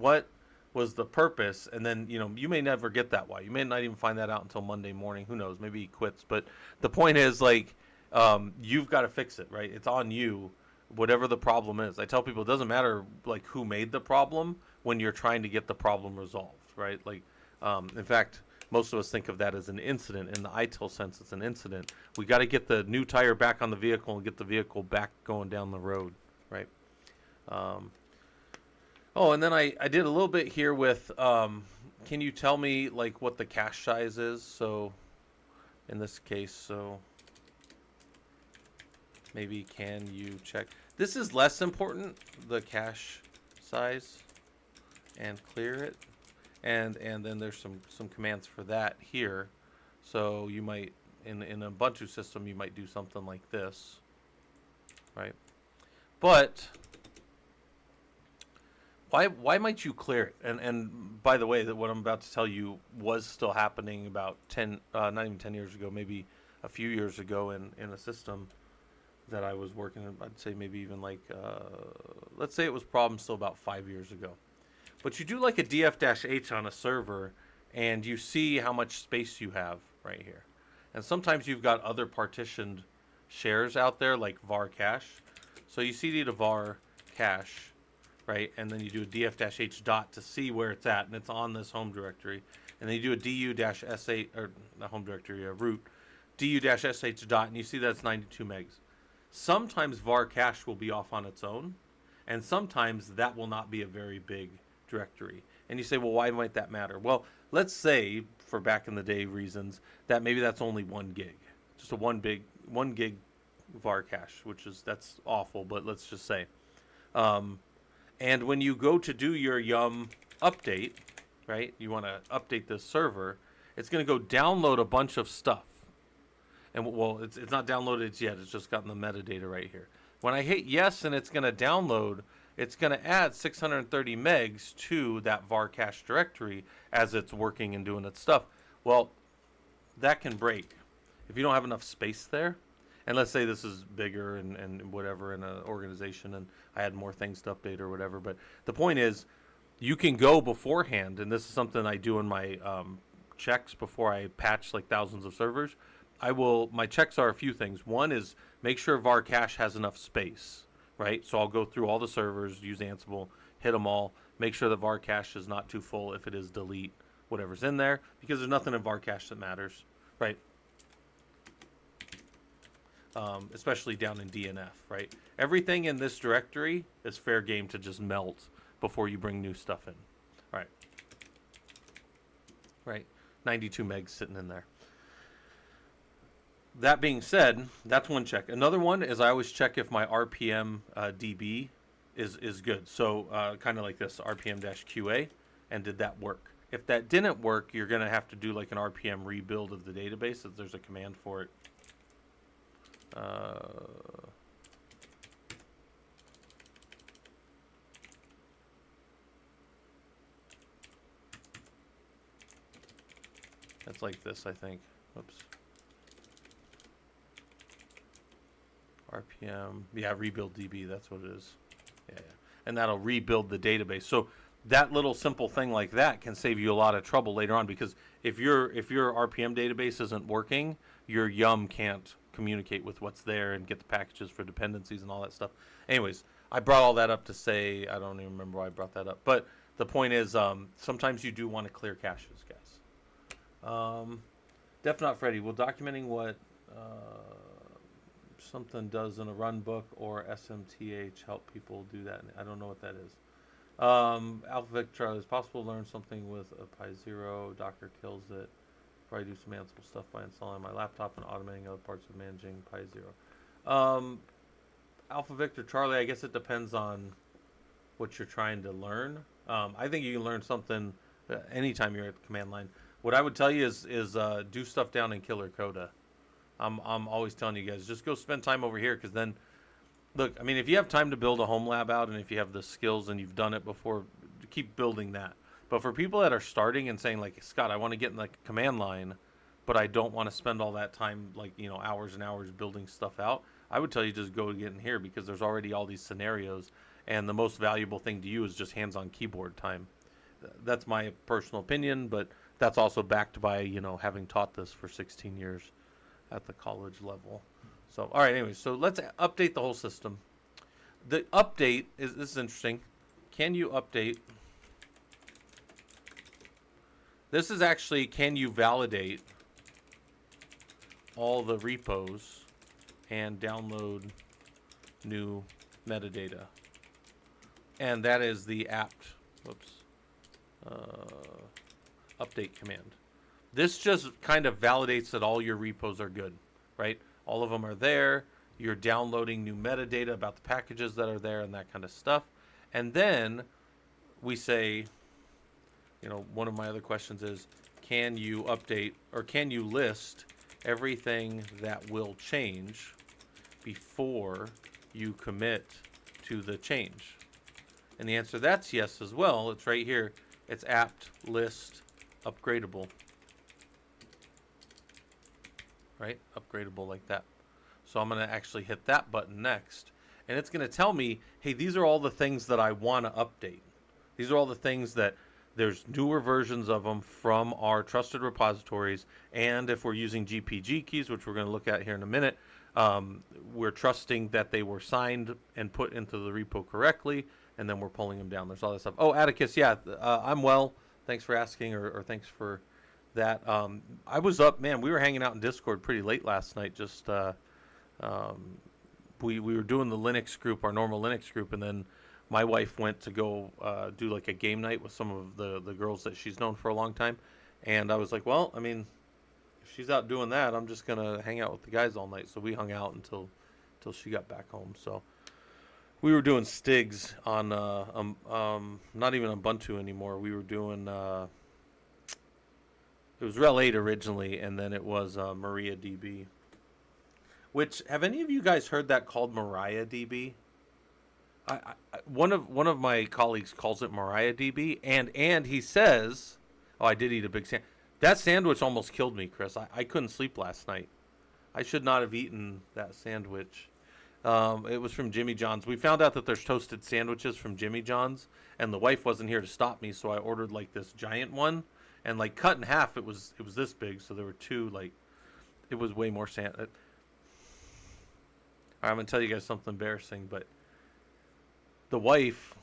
was the purpose? And then you may never get that why. You may not even find that out until Monday morning. Who knows? Maybe he quits. But the point is, like, you've got to fix it, right? It's on you, whatever the problem is. I tell people it doesn't matter like who made the problem when you're trying to get the problem resolved, right? Like, in fact, most of us think of that as an incident. In the ITIL sense, it's an incident. We got to get the new tire back on the vehicle and get the vehicle back going down the road, right? Oh, and then I did a little bit here with, can you tell me like what the cache size is? So in this case, so maybe can you check? This is less important, the cache size, and clear it. And then there's some commands for that here. So you might, in a Ubuntu system, you might do something like this, right? But why might you clear it? And by the way, that what I'm about to tell you was still happening about not even 10 years ago, maybe a few years ago in a system that I was working in. I'd say maybe even like, let's say it was problem still about 5 years ago. But you do like a df-h on a server, and you see how much space you have right here. And sometimes you've got other partitioned shares out there, like var cache. So you cd to var cache, right? And then you do a df-h dot to see where it's at, and it's on this home directory. And then you do a du-sh, or not home directory, root, du-sh dot, and you see that it's 92 megs. Sometimes var cache will be off on its own, and sometimes that will not be a very big directory. And you say, well, why might that matter? Well, let's say, for back in the day reasons, that maybe that's only 1 gig. Just a 1 gig var cache, that's awful, but let's just say. And when you go to do your Yum update, right, you want to update this server, it's going to go download a bunch of stuff. And well, it's not downloaded yet, it's just gotten the metadata right here. When I hit yes and it's going to download, it's going to add 630 megs to that var cache directory as it's working and doing its stuff. Well, that can break. If you don't have enough space there, And let's say this is bigger and whatever in an organization, and I had more things to update or whatever. But the point is, you can go beforehand, and this is something I do in my checks before I patch like thousands of servers. My checks are a few things. One is make sure var cache has enough space, right? So I'll go through all the servers, use Ansible, hit them all, make sure the var cache is not too full. If it is, delete whatever's in there, because there's nothing in var cache that matters, right? Especially down in DNF, right? Everything in this directory is fair game to just melt before you bring new stuff in. All right. Right. 92 megs sitting in there. That being said, that's one check. Another one is I always check if my RPM DB is good. So kind of like this, RPM-QA, and did that work? If that didn't work, you're going to have to do like an RPM rebuild of the database if there's a command for it. That's like this, I think. Whoops. RPM, yeah, rebuild DB, that's what it is. Yeah. And that'll rebuild the database. So that little simple thing like that can save you a lot of trouble later on, because if your RPM database isn't working, your yum can't communicate with what's there and get the packages for dependencies and all that stuff. Anyways, I brought all that up to say, I don't even remember why I brought that up, but the point is, sometimes you do want to clear caches, guys. Def Not Freddy, will documenting what something does in a run book or SMTH help people do that? I don't know what that is. Alpha Victor, is possible to learn something with a Pi Zero? Docker kills it. Probably do some Ansible stuff by installing on my laptop and automating other parts of managing Pi Zero. Alpha Victor Charlie, I guess it depends on what you're trying to learn. I think you can learn something anytime you're at the command line. What I would tell you is do stuff down in Killercoda. I'm always telling you guys, just go spend time over here, because then, look, I mean, if you have time to build a home lab out, and if you have the skills and you've done it before, keep building that. But for people that are starting and saying, like, Scott, I want to get in like a command line, but I don't want to spend all that time, like, you know, hours and hours building stuff out, I would tell you just go get in here, because there's already all these scenarios, and the most valuable thing to you is just hands-on keyboard time. That's my personal opinion, but that's also backed by, you know, having taught this for 16 years at the college level. So, all right, anyway, so let's update the whole system. The update is, this is interesting. Can you update? This is actually, can you validate all the repos and download new metadata? And that is the apt, update command. This just kind of validates that all your repos are good, right? All of them are there. You're downloading new metadata about the packages that are there and that kind of stuff. And then we say, you know, one of my other questions is, can you update, or can you list everything that will change before you commit to the change? And the answer to that's yes as well. It's right here. It's apt list upgradable. Right? Upgradable like that. So I'm going to actually hit that button next. And it's going to tell me, hey, these are all the things that I want to update. These are all the things that there's newer versions of them from our trusted repositories. And if we're using GPG keys, which we're going to look at here in a minute, we're trusting that they were signed and put into the repo correctly. And then we're pulling them down. There's all that stuff. Oh, Atticus, yeah, I'm well. Thanks for asking, or thanks for that. I was up, man. We were hanging out in Discord pretty late last night. Just we were doing the Linux group, our normal Linux group, and then my wife went to go do like a game night with some of the girls that she's known for a long time. And I was like, well, I mean, if she's out doing that, I'm just gonna hang out with the guys all night. So we hung out until she got back home. So we were doing Stigs on not even Ubuntu anymore. We were doing it was Rel 8 originally, and then it was MariaDB. Which, have any of you guys heard that called MariaDB? One of my colleagues calls it MariaDB, and he says, oh, I did eat a big sandwich. That sandwich almost killed me, Chris. I couldn't sleep last night. I should not have eaten that sandwich. It was from Jimmy John's. We found out that there's toasted sandwiches from Jimmy John's, and the wife wasn't here to stop me, so I ordered like this giant one, and like cut in half. It was this big, so there were two. Like it was way more sand. I'm gonna tell you guys something embarrassing, but the wife.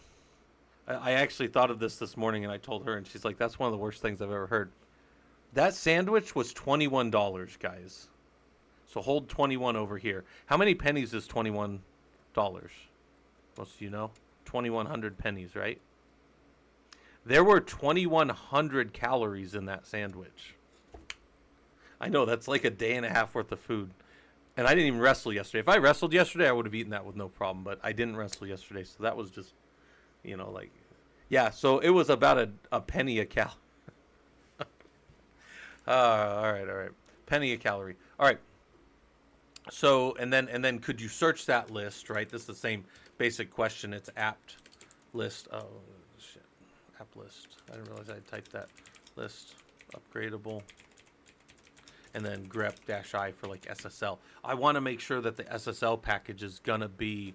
I actually thought of this morning, and I told her, and she's like, "That's one of the worst things I've ever heard." That sandwich was $21, guys. So hold 21 over here. How many pennies is $21? Most of you know. 2,100 pennies, right? There were 2,100 calories in that sandwich. I know, that's like a day and a half worth of food. And I didn't even wrestle yesterday. If I wrestled yesterday, I would have eaten that with no problem. But I didn't wrestle yesterday, so that was just, like, yeah. So it was about a penny a cal. All right. Penny a calorie. All right. So and then could you search that list? Right. This is the same basic question. It's apt list. Oh shit. App list. I didn't realize I typed that list. Upgradable. And then grep-i for like SSL. I want to make sure that the SSL package is gonna be,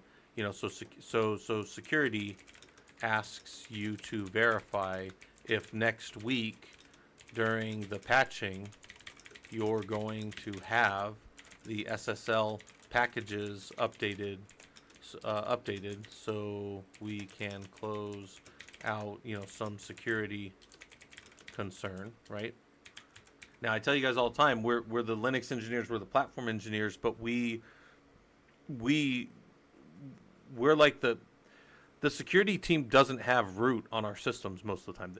so security asks you to verify if next week during the patching you're going to have the SSL packages updated so we can close out some security concern, right? Now, I tell you guys all the time, we're the Linux engineers, we're the platform engineers, but we're like the security team doesn't have root on our systems most of the time.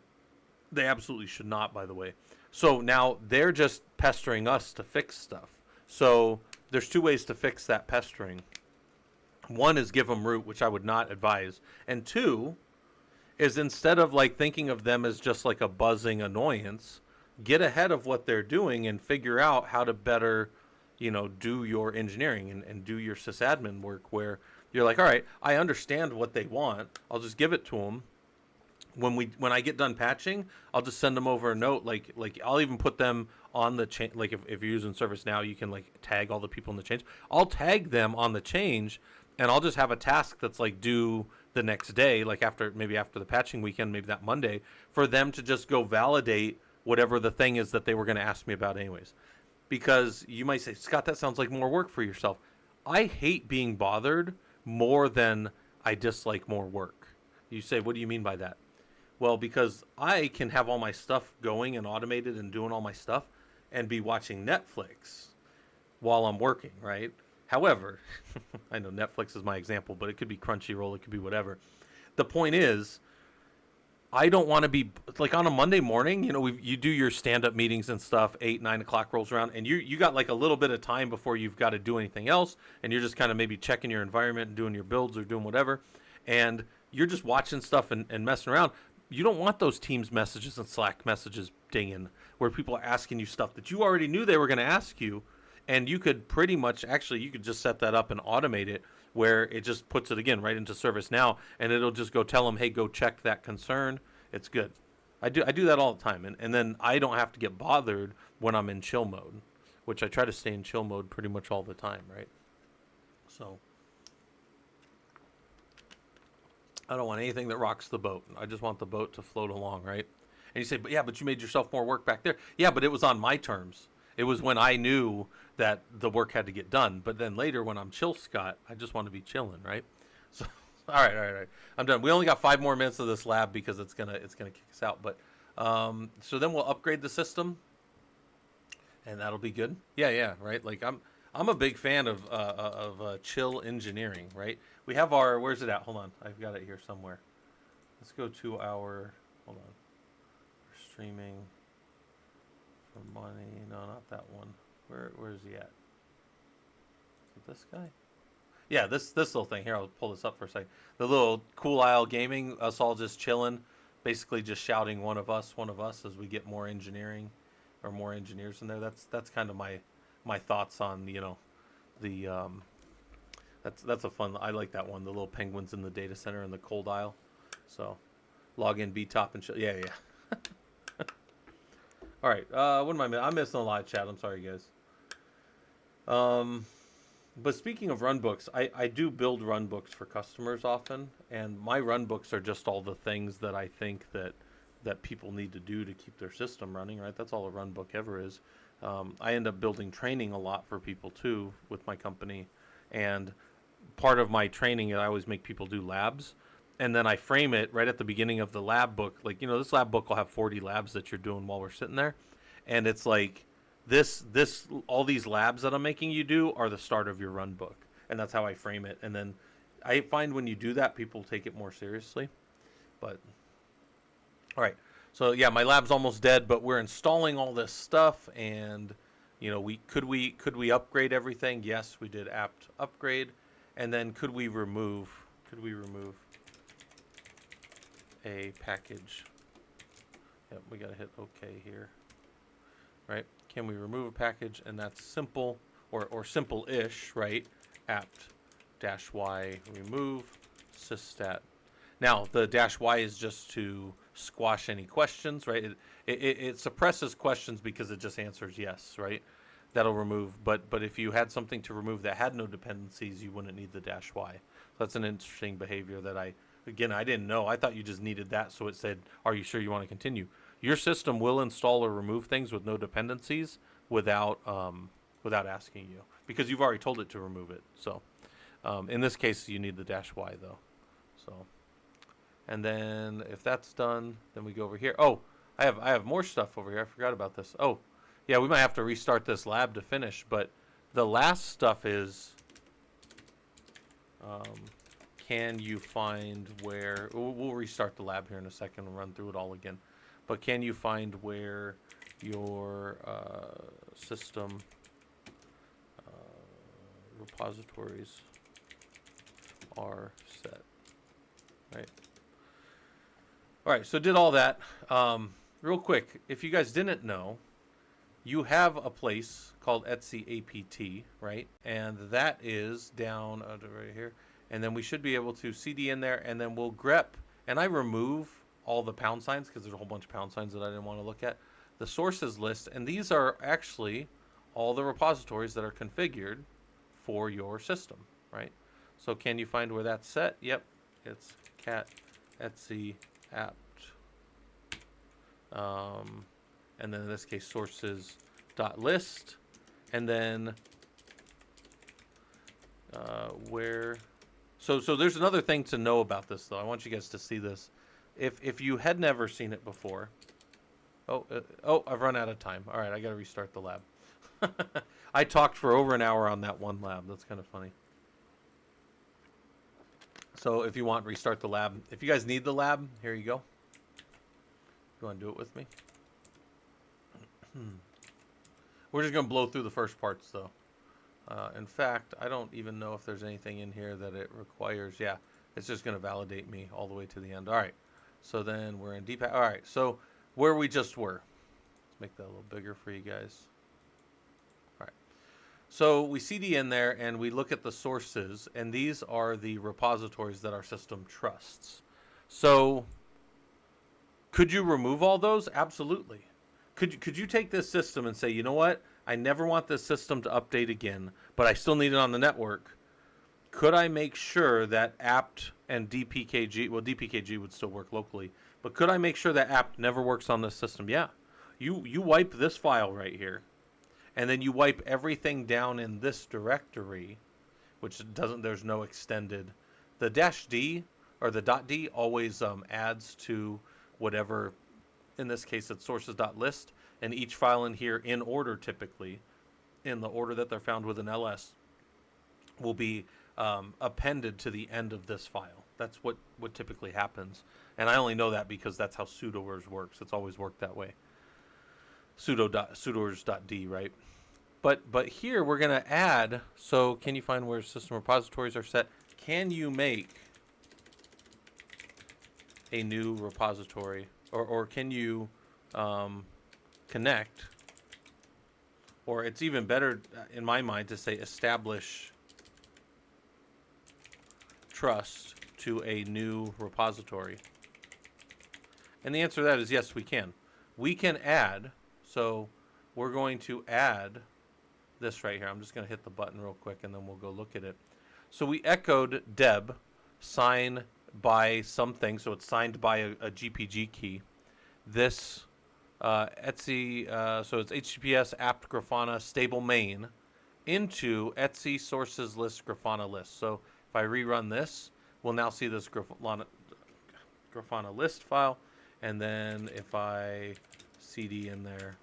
They absolutely should not, by the way. So now they're just pestering us to fix stuff. So there's two ways to fix that pestering. One is give them root, which I would not advise. And two is instead of like thinking of them as just like a buzzing annoyance, get ahead of what they're doing and figure out how to better, do your engineering and do your sysadmin work where you're like, all right, I understand what they want. I'll just give it to them. When I get done patching, I'll just send them over a note. Like I'll even put them on the chain. Like if you're using ServiceNow, you can like tag all the people in the change. I'll tag them on the change, and I'll just have a task that's like due the next day, like maybe after the patching weekend, maybe that Monday, for them to just go validate whatever the thing is that they were going to ask me about anyways. Because you might say, Scott, that sounds like more work for yourself. I hate being bothered more than I dislike more work. You say, what do you mean by that? Well, because I can have all my stuff going and automated and doing all my stuff and be watching Netflix while I'm working, right? However, I know Netflix is my example, but it could be Crunchyroll, it could be whatever. The point is, I don't want to be like on a Monday morning, you do your stand-up meetings and stuff, 8, 9 o'clock rolls around, and you got like a little bit of time before you've got to do anything else, and you're just kind of maybe checking your environment and doing your builds or doing whatever, and you're just watching stuff and messing around. You don't want those Teams messages and Slack messages dinging where people are asking you stuff that you already knew they were going to ask you, and you could pretty much, actually, you could just set that up and automate it where it just puts it again right into ServiceNow, and it'll just go tell them, hey, go check that concern. It's good. I do that all the time, and then I don't have to get bothered when I'm in chill mode, which I try to stay in chill mode pretty much all the time, right? So I don't want anything that rocks the boat. I just want the boat to float along, right? And you say, but you made yourself more work back there. Yeah, but it was on my terms. It was when I knew that the work had to get done. But then later when I'm chill, Scott, I just want to be chilling, right? So, all right. I'm done. We only got 5 more minutes of this lab because it's gonna kick us out. But so then we'll upgrade the system, and that'll be good. Yeah, right. Like I'm a big fan of chill engineering, right? We have our, where's it at? Hold on, I've got it here somewhere. Let's go to our, hold on. We're streaming for money. No, not that one. Where is he at? Is it this guy? Yeah, this little thing. Here, I'll pull this up for a second. The little Cool Isle Gaming, us all just chilling, basically just shouting one of us as we get more engineering or more engineers in there. That's kind of my thoughts on, that's a fun, I like that one, the little penguins in the data center in the cold aisle. So log in BTOP and yeah. All right, what am I missing? I'm missing a lot of chat. I'm sorry, guys. But speaking of run books, I do build run books for customers often, and my run books are just all the things that I think that people need to do to keep their system running, right? That's all a run book ever is. I end up building training a lot for people too with my company, and part of my training, I always make people do labs, and then I frame it right at the beginning of the lab book. Like, this lab book will have 40 labs that you're doing while we're sitting there, and it's like this all these labs that I'm making you do are the start of your run book, and that's how I frame it. And then I find when you do that, people take it more seriously. But all right, so yeah, my lab's almost dead, but we're installing all this stuff, and we could we upgrade everything? Yes, we did apt upgrade, and then could we remove a package? Yep, we gotta hit OK here, right? Can we remove a package? And that's simple, or simple-ish, right? apt-y remove sysstat. Now the -y is just to squash any questions, right? It suppresses questions because it just answers yes, right? That'll remove. But if you had something to remove that had no dependencies, you wouldn't need the -y. So that's an interesting behavior that I didn't know. I thought you just needed that, so it said, "Are you sure you want to continue?" Your system will install or remove things with no dependencies without asking you, because you've already told it to remove it. So in this case, you need the -y though. So, and then if that's done, then we go over here. Oh, I have more stuff over here. I forgot about this. Oh, yeah, we might have to restart this lab to finish. But the last stuff is, can you find where? We'll restart the lab here in a second and run through it all again. But can you find where your system repositories are set, right? All right, so did all that. Real quick, if you guys didn't know, you have a place called Etsy APT, right? And that is down right here. And then we should be able to CD in there, and then we'll grep, and I remove all the pound signs because there's a whole bunch of pound signs that I didn't want to look at. The sources list, and these are actually all the repositories that are configured for your system, right? So can you find where that's set? Yep, it's cat Etsy apt. And then in this case, sources.list, and then where. So there's another thing to know about this, though. I want you guys to see this. If you had never seen it before, I've run out of time. All right, I got to restart the lab. I talked for over an hour on that one lab. That's kind of funny. So if you want, restart the lab. If you guys need the lab, here you go. You want to do it with me? We're just going to blow through the first parts, though. In fact, I don't even know if there's anything in here that it requires. Yeah, it's just going to validate me all the way to the end. All right. So then we're in deep. All right. So where we just were. Let's make that a little bigger for you guys. All right. So we CD in there and we look at the sources, and these are the repositories that our system trusts. So could you remove all those? Absolutely. Could you take this system and say, you know what? I never want this system to update again, but I still need it on the network. Could I make sure that apt and dpkg, well, dpkg would still work locally, but could I make sure that apt never works on this system? Yeah. You wipe this file right here, and then you wipe everything down in this directory, which doesn't, there's no extended. The -d or the .d always adds to whatever, in this case it's sources.list, and each file in here in order, typically in the order that they're found with an ls, will be appended to the end of this file. That's what typically happens, and I only know that because that's how sudoers works. It's always worked that way. sudoers.d, right? But here we're going to add, so can you find where system repositories are set? Can you make a new repository, or can you connect, or it's even better in my mind to say establish trust to a new repository? And the answer to that is yes, we can. We can add, so we're going to add this right here. I'm just going to hit the button real quick, and then we'll go look at it. So we echoed deb, sign by something, so it's signed by a GPG key. This Etsy, so it's HTTPS apt Grafana stable main into Etsy sources list Grafana list. So if I rerun this, we'll now see this Grafana list file. And then if I cd in there,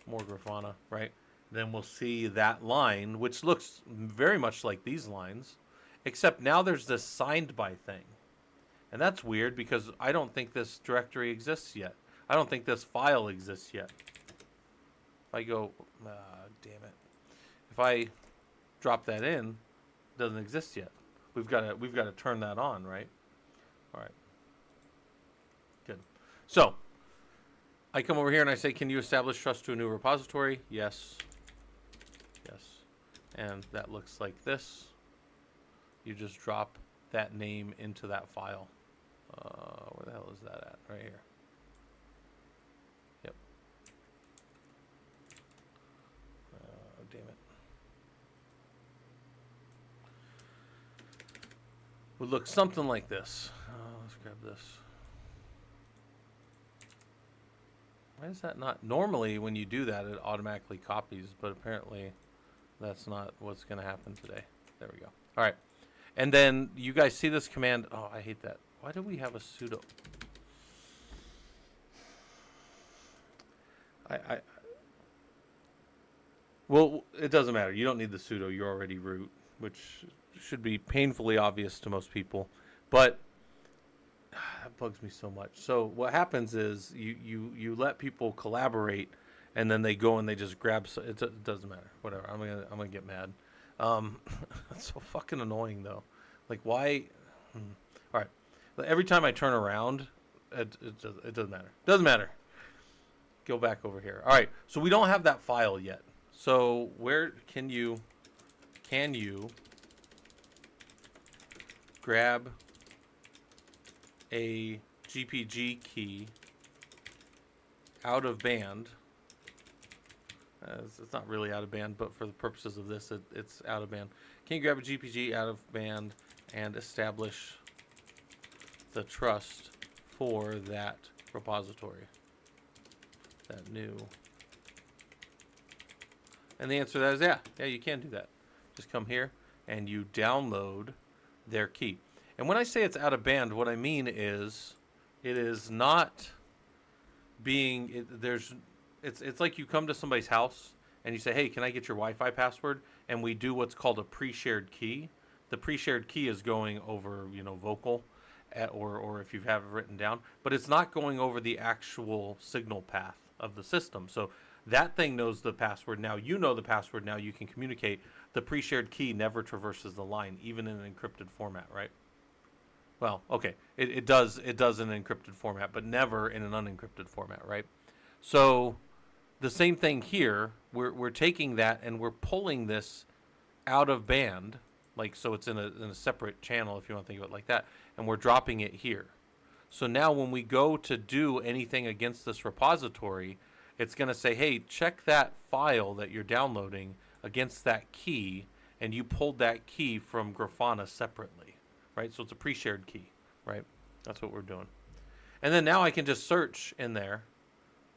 more Grafana, right? Then we'll see that line, which looks very much like these lines, except now there's this signed by thing. And that's weird because I don't think this directory exists yet. I don't think this file exists yet. If I go, damn it. If I drop that in, it doesn't exist yet. We've got to turn that on, right? All right. Good. So I come over here and I say, can you establish trust to a new repository? Yes. Yes. And that looks like this. You just drop that name into that file. Where the hell is that at? Right here. Yep. Damn it. Would look something like this. Let's grab this. Why is that not? Normally, when you do that, it automatically copies, but apparently that's not what's going to happen today. There we go. All right. And then you guys see this command. Oh, I hate that. Why do we have a sudo? Well, it doesn't matter. You don't need the sudo. You're already root, which should be painfully obvious to most people. But that bugs me so much. So what happens is you let people collaborate, and then they go and they just grab. It doesn't matter. Whatever. I'm gonna get mad. That's so fucking annoying though. Like why? All right. Every time I turn around, it doesn't matter. Doesn't matter. Go back over here. All right. So we don't have that file yet. So where can you grab a GPG key out of band? It's not really out of band, but for the purposes of this, it's out of band. Can you grab a GPG out of band and establish the trust for that repository? That new. And the answer to that is yeah, you can do that. Just come here and you download their key. And when I say it's out of band, what I mean is it is not being it's like you come to somebody's house and you say, hey, can I get your Wi-Fi password? And we do what's called a pre-shared key. The pre-shared key is going over, vocal, or if you have it written down, but it's not going over the actual signal path of the system. So that thing knows the password. Now you know the password. Now you can communicate. The pre-shared key never traverses the line, even in an encrypted format, right? Well, okay, it does in an encrypted format, but never in an unencrypted format, right? So the same thing here. We're taking that and we're pulling this out of band, like so it's in a separate channel, if you want to think of it like that, and we're dropping it here. So now when we go to do anything against this repository, it's going to say, hey, check that file that you're downloading against that key, and you pulled that key from Grafana separately, right? So it's a pre-shared key, right? That's what we're doing. And then now I can just search in there,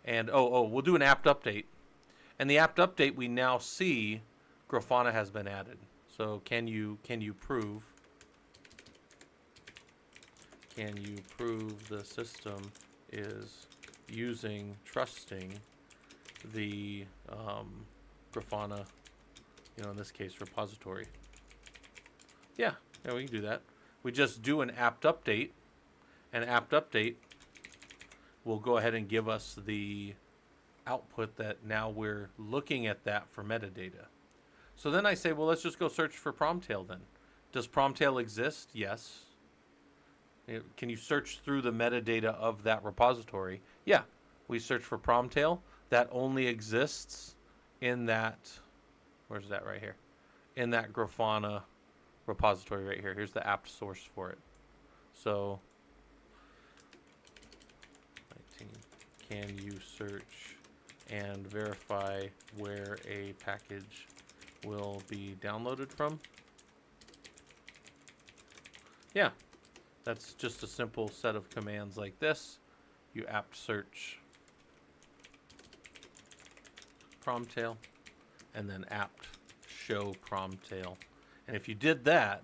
and we'll do an apt update. And the apt update, we now see Grafana has been added. So can you prove the system is trusting the Grafana, in this case, repository? Yeah, we can do that. We just do an apt update, and apt update will go ahead and give us the output that now we're looking at that for metadata. So then I say, well, let's just go search for Promtail then. Does Promtail exist? Yes. Can you search through the metadata of that repository? Yeah. We search for Promtail. That only exists in that, where's that right here? In that Grafana repository right here. Here's the apt source for it. So, 19. can you search and verify where a package will be downloaded from? Yeah, that's just a simple set of commands like this. You apt search promtail, and then apt show promtail. And if you did that,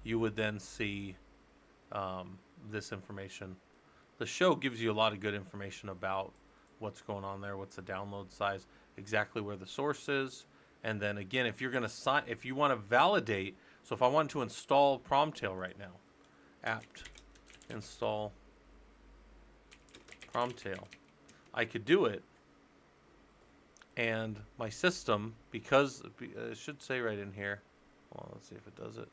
you would then see this information. The show gives you a lot of good information about what's going on there, what's the download size, exactly where the source is, and then again, if you're going to if you want to validate, so if I want to install promtail right now, apt install promtail, I could do it, and my system, because it should say right in here, well, let's see if it does it.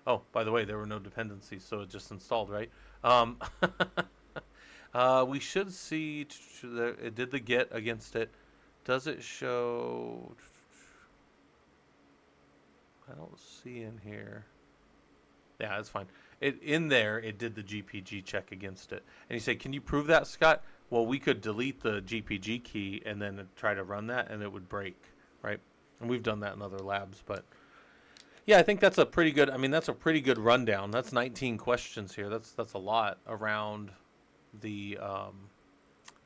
Oh, by the way, there were no dependencies, so it just installed, right? We should see it did the get against it. Does it show? I don't see in here. Yeah, that's fine. In there, it did the GPG check against it. And you say, can you prove that, Scott? Well, we could delete the GPG key and then try to run that, and it would break, right? And we've done that in other labs, but yeah, I think that's a pretty good. I mean, that's a pretty good rundown. That's 19 questions here. That's a lot around the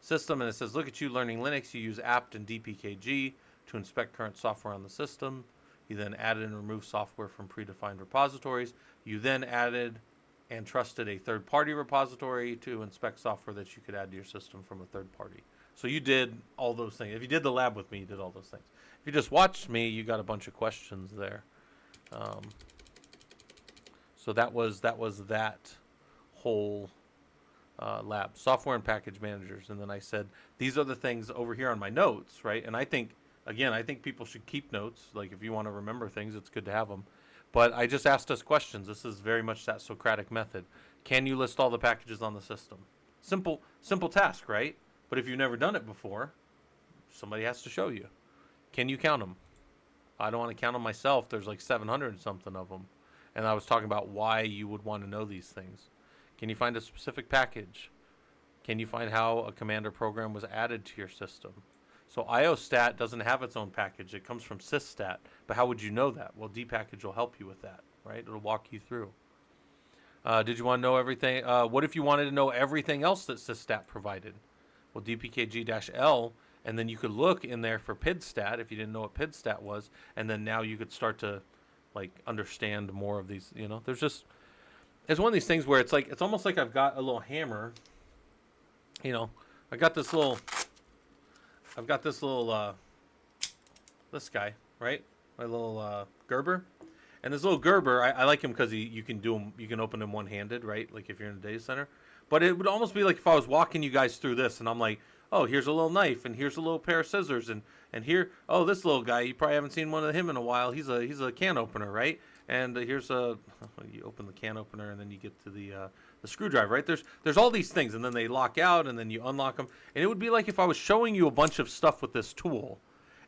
system. And it says, look at you learning Linux. You use apt and dpkg to inspect current software on the system. You then added and removed software from predefined repositories. You then added and trusted a third-party repository to inspect software that you could add to your system from a third party. So you did all those things. If you did the lab with me, you did all those things. If you just watched me, you got a bunch of questions there. So that was that whole lab, software and package managers. And then I said, these are the things over here on my notes, right? And I think, again, I think people should keep notes. Like if you want to remember things, it's good to have them. But I just asked us questions. This is very much that Socratic method. Can you list all the packages on the system? Simple task, right? But if you've never done it before, somebody has to show you. Can you count them? I don't want to count them myself. There's like 700 and something of them. And I was talking about why you would want to know these things. Can you find a specific package? Can you find how a command or program was added to your system? So iostat doesn't have its own package. It comes from sysstat. But how would you know that? Well, dpackage will help you with that, right? It'll walk you through. Did you want to know everything? What if you wanted to know everything else that sysstat provided? Well, dpkg-l, and then you could look in there for pidstat if you didn't know what pidstat was, and then now you could start to like understand more of these. You know, it's one of these things where it's almost like I've got a little hammer. You know, I've got this little this guy, right? My little Gerber. And this little Gerber, I like him because you can open him one-handed, right? Like if you're in a data center. But it would almost be like if I was walking you guys through this, and I'm like, oh, here's a little knife, and here's a little pair of scissors, and here, oh, this little guy, you probably haven't seen one of him in a while. He's a can opener, right? And here's you open the can opener, and then you get to the screwdriver, right? There's all these things, and then they lock out, and then you unlock them, and it would be like if I was showing you a bunch of stuff with this tool,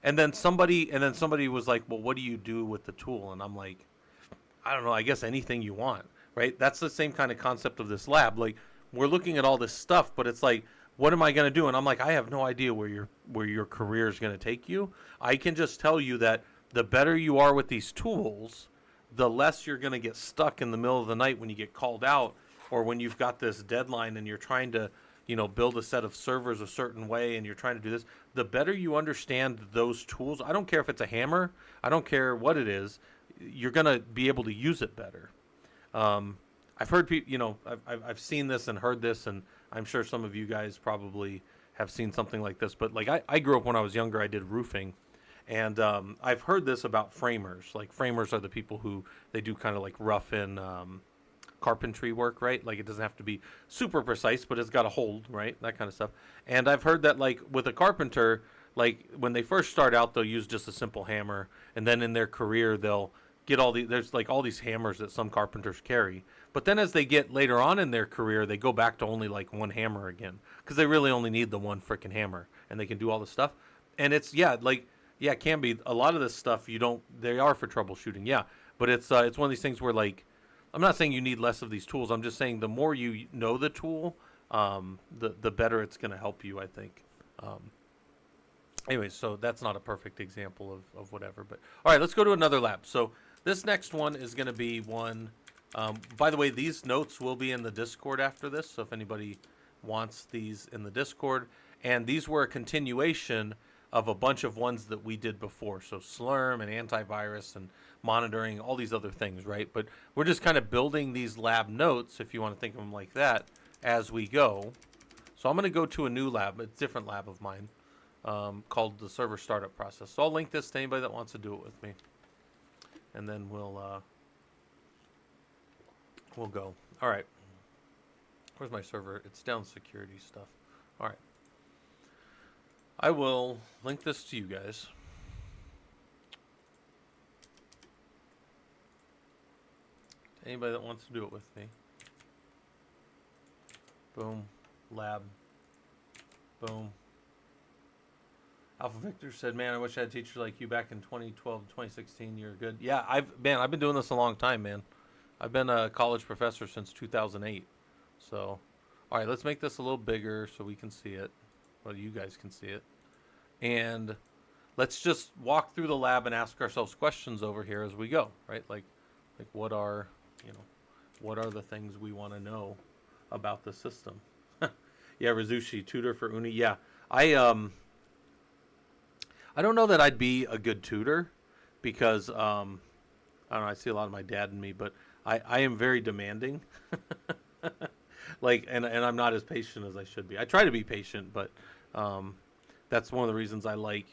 and then somebody was like, well, what do you do with the tool? And I'm like, I don't know, I guess anything you want, right? That's the same kind of concept of this lab. Like, we're looking at all this stuff, but it's like, what am I going to do? And I'm like, I have no idea where your career is going to take you. I can just tell you that the better you are with these tools, the less you're going to get stuck in the middle of the night when you get called out, or when you've got this deadline and you're trying to, build a set of servers a certain way and you're trying to do this. The better you understand those tools, I don't care if it's a hammer, I don't care what it is, you're going to be able to use it better. I've heard people, I've seen this and heard this, and I'm sure some of you guys probably have seen something like this. But like I grew up when I was younger, I did roofing, and I've heard this about framers. Like framers are the people who they do kind of like rough in carpentry work, right? Like it doesn't have to be super precise, but it's got a hold, right? That kind of stuff. And I've heard that like with a carpenter, like when they first start out, they'll use just a simple hammer, and then in their career they'll get there's like all these hammers that some carpenters carry. But then as they get later on in their career, they go back to only like one hammer again, because they really only need the one freaking hammer, and they can do all this stuff. And it's it can be a lot of this stuff they are for troubleshooting, yeah. But it's one of these things where like, I'm not saying you need less of these tools. I'm just saying the more you know the tool, the better it's going to help you, I think. Anyways, so that's not a perfect example of whatever. But all right, let's go to another lab. So this next one is going to be one. By the way, these notes will be in the Discord after this. So if anybody wants these in the Discord. And these were a continuation of a bunch of ones that we did before. So Slurm and antivirus and monitoring, all these other things, right? But we're just kind of building these lab notes, if you want to think of them like that, as we go. So I'm going to go to a new lab, a different lab of mine, called the server startup process. So I'll link this to anybody that wants to do it with me. And then we'll go. All right. Where's my server? It's down security stuff. All right. I will link this to you guys. Anybody that wants to do it with me. Boom. Lab. Boom. Alpha Victor said, man, I wish I had teachers like you back in 2012, 2016. You're good. Yeah, I've been doing this a long time, man. I've been a college professor since 2008. So, all right, let's make this a little bigger so we can see it. Well, you guys can see it. And let's just walk through the lab and ask ourselves questions over here as we go, right? Like what are the things we want to know about the system? Yeah, Rizushi, tutor for Uni. Yeah, I don't know that I'd be a good tutor because I don't know. I see a lot of my dad in me, but I am very demanding. And I'm not as patient as I should be. I try to be patient, but that's one of the reasons I like.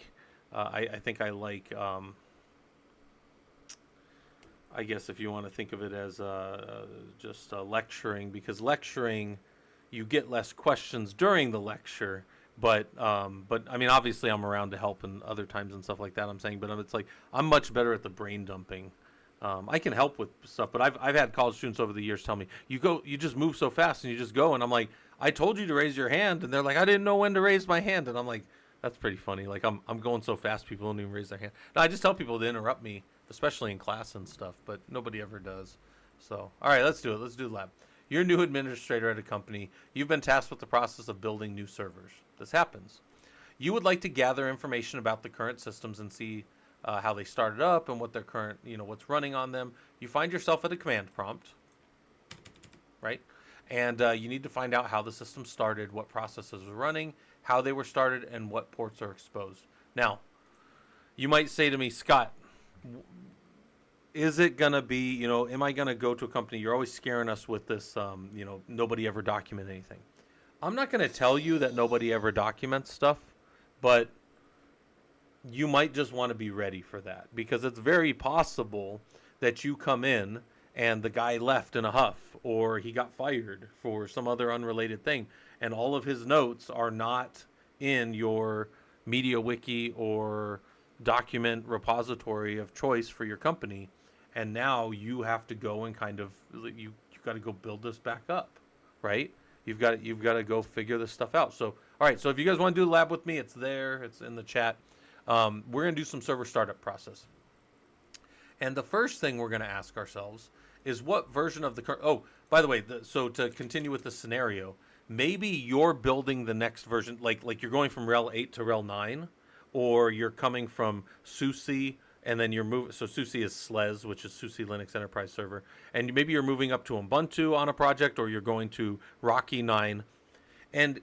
I think I like. I guess if you want to think of it as just lecturing, because lecturing, you get less questions during the lecture. But I mean, obviously, I'm around to help in other times and stuff like that. I'm saying, but it's like I'm much better at the brain dumping. I can help with stuff, but I've had college students over the years tell me, you just move so fast and you just go, and I'm like, I told you to raise your hand, and they're like, I didn't know when to raise my hand, and I'm like, that's pretty funny. Like I'm going so fast, people don't even raise their hand. No, I just tell people to interrupt me, especially in class and stuff, but nobody ever does. So, all right, let's do it. Let's do the lab. You're a new administrator at a company. You've been tasked with the process of building new servers. This happens. You would like to gather information about the current systems and see how they started up and what their current, what's running on them. You find yourself at a command prompt, right? And you need to find out how the system started, what processes were running, how they were started, and what ports are exposed. Now, you might say to me, Scott, is it going to be, am I going to go to a company? You're always scaring us with this, nobody ever documented anything. I'm not going to tell you that nobody ever documents stuff, but you might just want to be ready for that, because it's very possible that you come in and the guy left in a huff, or he got fired for some other unrelated thing, and all of his notes are not in your media wiki or document repository of choice for your company, and now you have to go and kind of you got to go build this back up, right? You've got to go figure this stuff out. So, all right. So if you guys want to do the lab with me, it's there. It's in the chat. We're going to do some server startup process. And the first thing we're going to ask ourselves is what version of the current... Oh, by the way, so to continue with the scenario, maybe you're building the next version, like you're going from RHEL 8 to RHEL 9, or you're coming from SUSE, and then you're moving... So SUSE is SLES, which is SUSE Linux Enterprise Server. And maybe you're moving up to Ubuntu on a project, or you're going to Rocky 9. And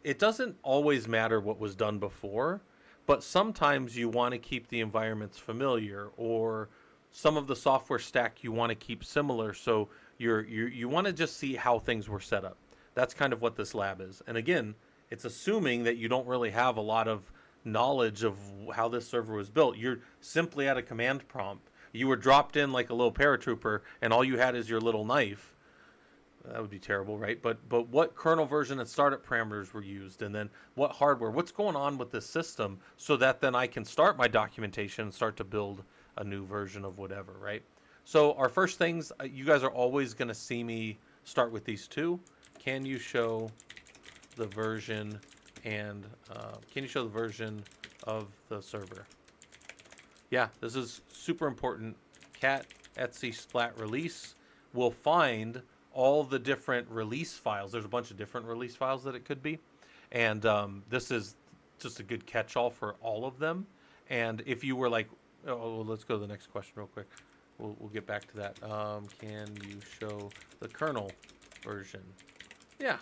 it doesn't always matter what was done before, but sometimes you want to keep the environments familiar, or some of the software stack you want to keep similar, so you want to just see how things were set up. That's kind of what this lab is. And again, it's assuming that you don't really have a lot of knowledge of how this server was built. You're simply at a command prompt. You were dropped in like a little paratrooper, and all you had is your little knife. That would be terrible, right? But what kernel version and startup parameters were used, and then what hardware, what's going on with this system, so that then I can start my documentation and start to build a new version of whatever, right? So our first things, you guys are always going to see me start with these two. Can you show the version and can you show the version of the server? Yeah, this is super important. Cat Etsy Splat release will find all the different release files. There's a bunch of different release files that it could be, and this is just a good catch-all for all of them. And if you were like, oh, well, let's go to the next question real quick. We'll get back to that. Can you show the kernel version? Yeah.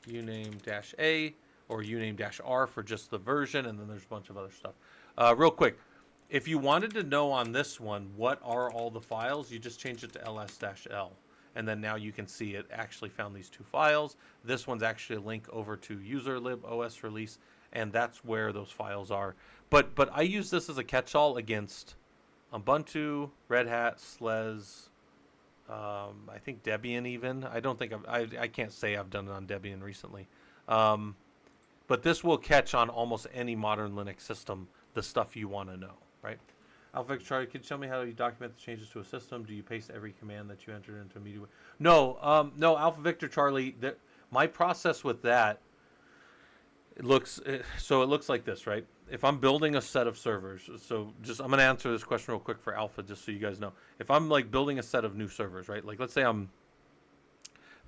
Uname -A or uname -R for just the version, and then there's a bunch of other stuff. Real quick, if you wanted to know on this one what are all the files, you just change it to ls-l. And then now you can see it actually found these two files. This one's actually a link over to userlib os release, and that's where those files are. But I use this as a catch-all against Ubuntu, Red Hat, SLES, I think Debian even. I don't think I can't say I've done it on Debian recently. But this will catch on almost any modern Linux system the stuff you want to know, right? Alpha Victor Charlie, can you tell me how you document the changes to a system? Do you paste every command that you entered into a media? No, no, Alpha Victor Charlie, my process with that, it looks like this, right? If I'm building a set of servers, so I'm going to answer this question real quick for Alpha just so you guys know. If I'm like building a set of new servers, right? Like let's say I'm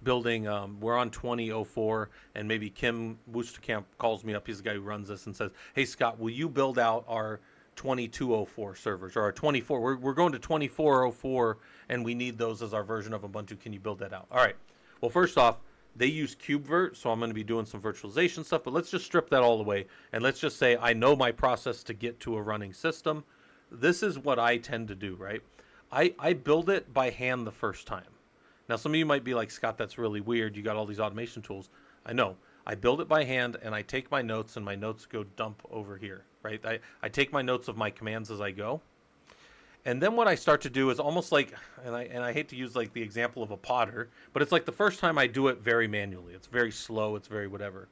building, we're on 2004, and maybe Kim Woosterkamp calls me up. He's the guy who runs this and says, hey, Scott, will you build out our 2204 servers or our 24? We're going to 2404, and we need those as our version of Ubuntu. Can you build that out? All right. Well, first off, they use KubeVirt, so I'm going to be doing some virtualization stuff, but let's just strip that all away, and let's just say I know my process to get to a running system. This is what I tend to do, right? I build it by hand the first time. Now, some of you might be like, Scott, that's really weird. You got all these automation tools. I know. I build it by hand, and I take my notes, and my notes go dump over here, right? I take my notes of my commands as I go. And then what I start to do is almost like, and I hate to use like the example of a potter, but it's like the first time I do it very manually. It's very slow. It's very whatever.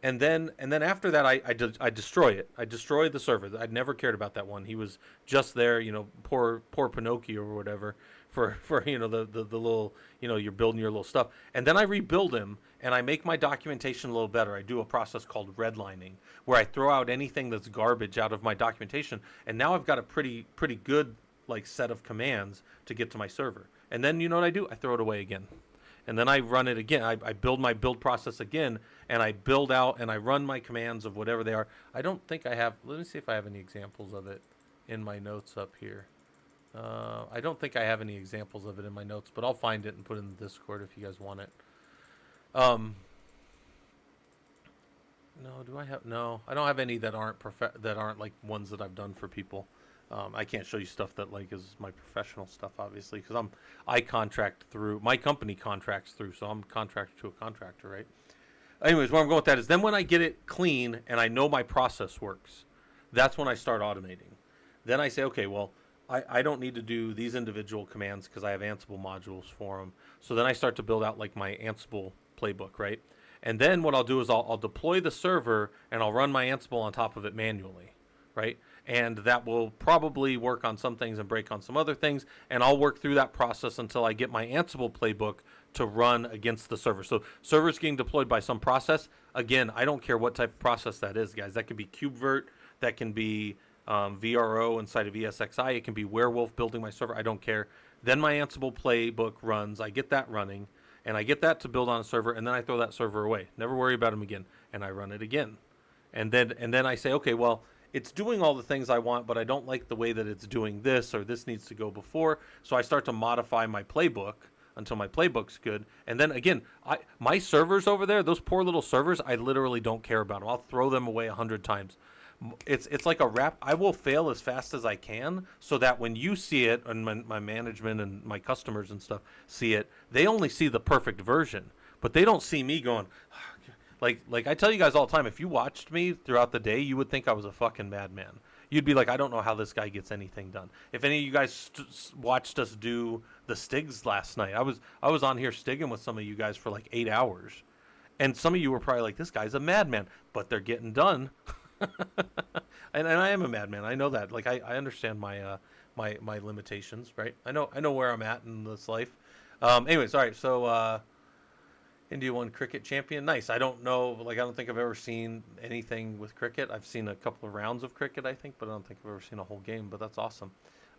And then after that, I destroy it. I destroy the server. I'd never cared about that one. He was just there, poor Pinocchio or whatever, for the little, you're building your little stuff. And then I rebuild him, and I make my documentation a little better. I do a process called redlining, where I throw out anything that's garbage out of my documentation. And now I've got a pretty good like set of commands to get to my server. And then you know what I do? I throw it away again. And then I run it again. I build my build process again, and I build out and I run my commands of whatever they are. I don't think I have, let me see if I have any examples of it in my notes up here. I don't think I have any examples of it in my notes, but I'll find it and put it in the Discord if you guys want it. No, do I have? No, I don't have any that aren't like ones that I've done for people. I can't show you stuff that like is my professional stuff, obviously, because I contract through, my company contracts through, so I'm contracted to a contractor, right? Anyways, where I'm going with that is then when I get it clean and I know my process works, that's when I start automating. Then I say, okay, well, I don't need to do these individual commands because I have Ansible modules for them. So then I start to build out like my Ansible playbook, right? And then what I'll do is I'll deploy the server and I'll run my Ansible on top of it manually, right? And that will probably work on some things and break on some other things. And I'll work through that process until I get my Ansible playbook to run against the server. So server's getting deployed by some process. Again, I don't care what type of process that is, guys. That could be KubeVirt. That can be VRO inside of ESXi. It can be Werewolf building my server. I don't care. Then my Ansible playbook runs. I get that running. And I get that to build on a server. And then I throw that server away. Never worry about them again. And I run it again. And then I say, okay, well, it's doing all the things I want, but I don't like the way that it's doing this, or this needs to go before. So I start to modify my playbook until my playbook's good. And then again, my servers over there, those poor little servers, I literally don't care about them. I'll throw them away 100 times. It's like a wrap. I will fail as fast as I can so that when you see it, and my management and my customers and stuff see it, they only see the perfect version. But they don't see me going... Like I tell you guys all the time, if you watched me throughout the day, you would think I was a fucking madman. You'd be like, I don't know how this guy gets anything done. If any of you guys watched us do the Stigs last night, I was on here stigging with some of you guys for like 8 hours. And some of you were probably like, this guy's a madman. But they're getting done. and I am a madman. I know that. Like I understand my my limitations, right? I know where I'm at in this life. Anyways, all right, so... India won cricket champion. Nice. I don't know. Like, I don't think I've ever seen anything with cricket. I've seen a couple of rounds of cricket, I think, but I don't think I've ever seen a whole game. But that's awesome.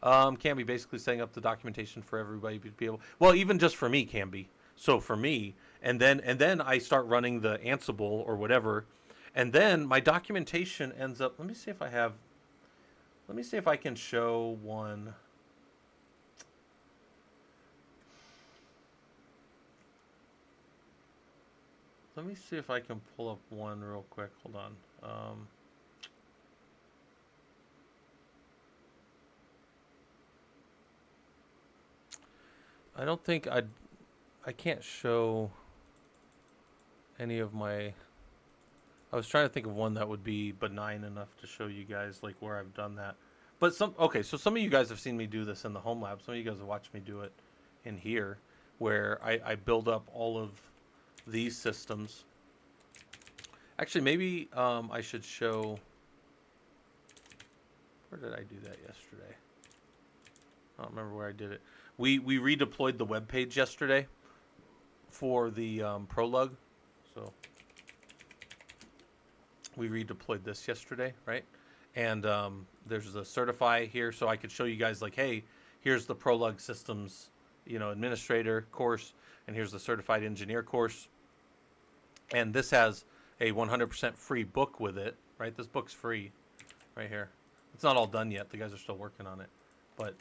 Can be basically setting up the documentation for everybody to be able. Well, even just for me, can be. So for me, and then I start running the Ansible or whatever, and then my documentation ends up. Let me see if I have. Let me see if I can show one. Let me see if I can pull up one real quick. Hold on. I don't think I can't show any of my. I was trying to think of one that would be benign enough to show you guys like where I've done that. But so some of you guys have seen me do this in the home lab. Some of you guys have watched me do it in here, where I build up all of these systems. Actually, maybe I should show. Where did I do that yesterday? I don't remember where I did it. We redeployed the web page yesterday for the Prolog. So we redeployed this yesterday, right? And there's a certify here, so I could show you guys like, hey, here's the Prolog systems, administrator course, and here's the certified engineer course. And this has a 100% free book with it, right? This book's free right here. It's not all done yet. The guys are still working on it. But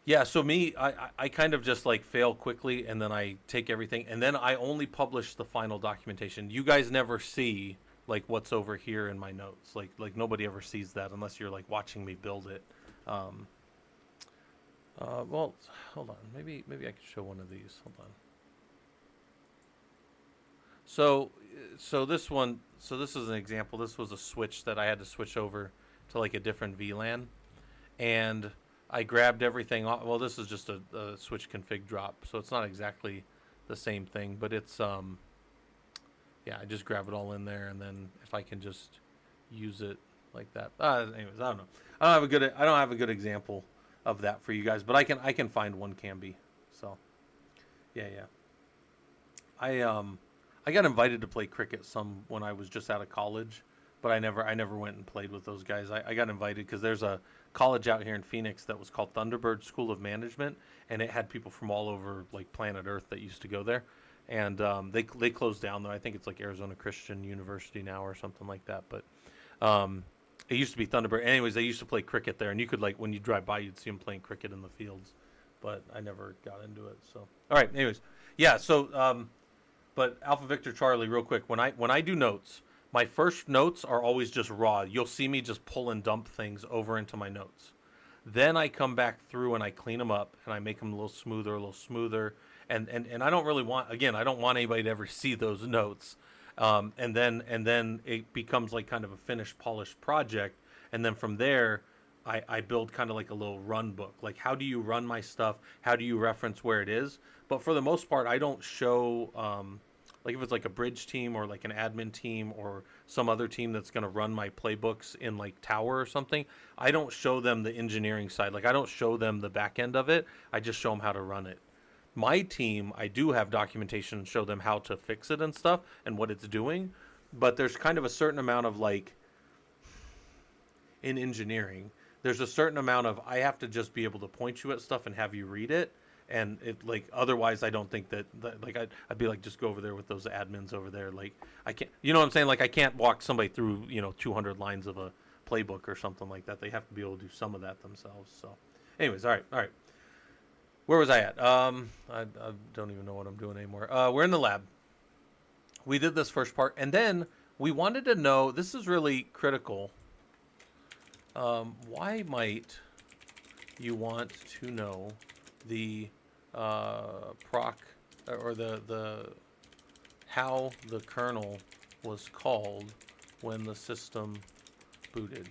yeah, so me, I kind of just like fail quickly, and then I take everything, and then I only publish the final documentation. You guys never see like what's over here in my notes. Like nobody ever sees that unless you're like watching me build it. Well, hold on. Maybe I could show one of these. Hold on. So this one, so this is an example. This was a switch that I had to switch over to like a different VLAN, and I grabbed everything off. Well, this is just a switch config drop, so it's not exactly the same thing, but it's yeah, I just grab it all in there, and then if I can just use it like that. Anyways, I don't know. I don't have a good example of that for you guys, but I can find one can be. So yeah. I got invited to play cricket some when I was just out of college, but I never went and played with those guys. I got invited because there's a college out here in Phoenix that was called Thunderbird School of Management, and it had people from all over like planet Earth that used to go there. And they closed down though. I think it's like Arizona Christian University now or something like that. But it used to be Thunderbird. Anyways, they used to play cricket there, and you could like when you drive by, you'd see them playing cricket in the fields. But I never got into it. So all right. Anyways, yeah. So but Alpha Victor Charlie, real quick, when I do notes, my first notes are always just raw. You'll see me just pull and dump things over into my notes. Then I come back through and I clean them up and I make them a little smoother. And I don't really want, again, I don't want anybody to ever see those notes. And then it becomes like kind of a finished, polished project. And then from there, I build kind of like a little run book. Like, how do you run my stuff? How do you reference where it is? But for the most part, I don't show, like if it's like a bridge team or like an admin team or some other team that's going to run my playbooks in like Tower or something, I don't show them the engineering side. Like I don't show them the back end of it. I just show them how to run it. My team, I do have documentation and show them how to fix it and stuff and what it's doing. But there's kind of a certain amount of like, in engineering, there's a certain amount of, I have to just be able to point you at stuff and have you read it. And it like otherwise I don't think that like I'd be like, just go over there with those admins over there. Like I can't, you know what I'm saying? Like I can't walk somebody through 200 lines of a playbook or something like that. They have to be able to do some of that themselves. So anyways, all right, where was I at? I don't even know what I'm doing anymore. We're in the lab. We did this first part, and then we wanted to know, this is really critical, why might you want to know the proc or the how the kernel was called when the system booted.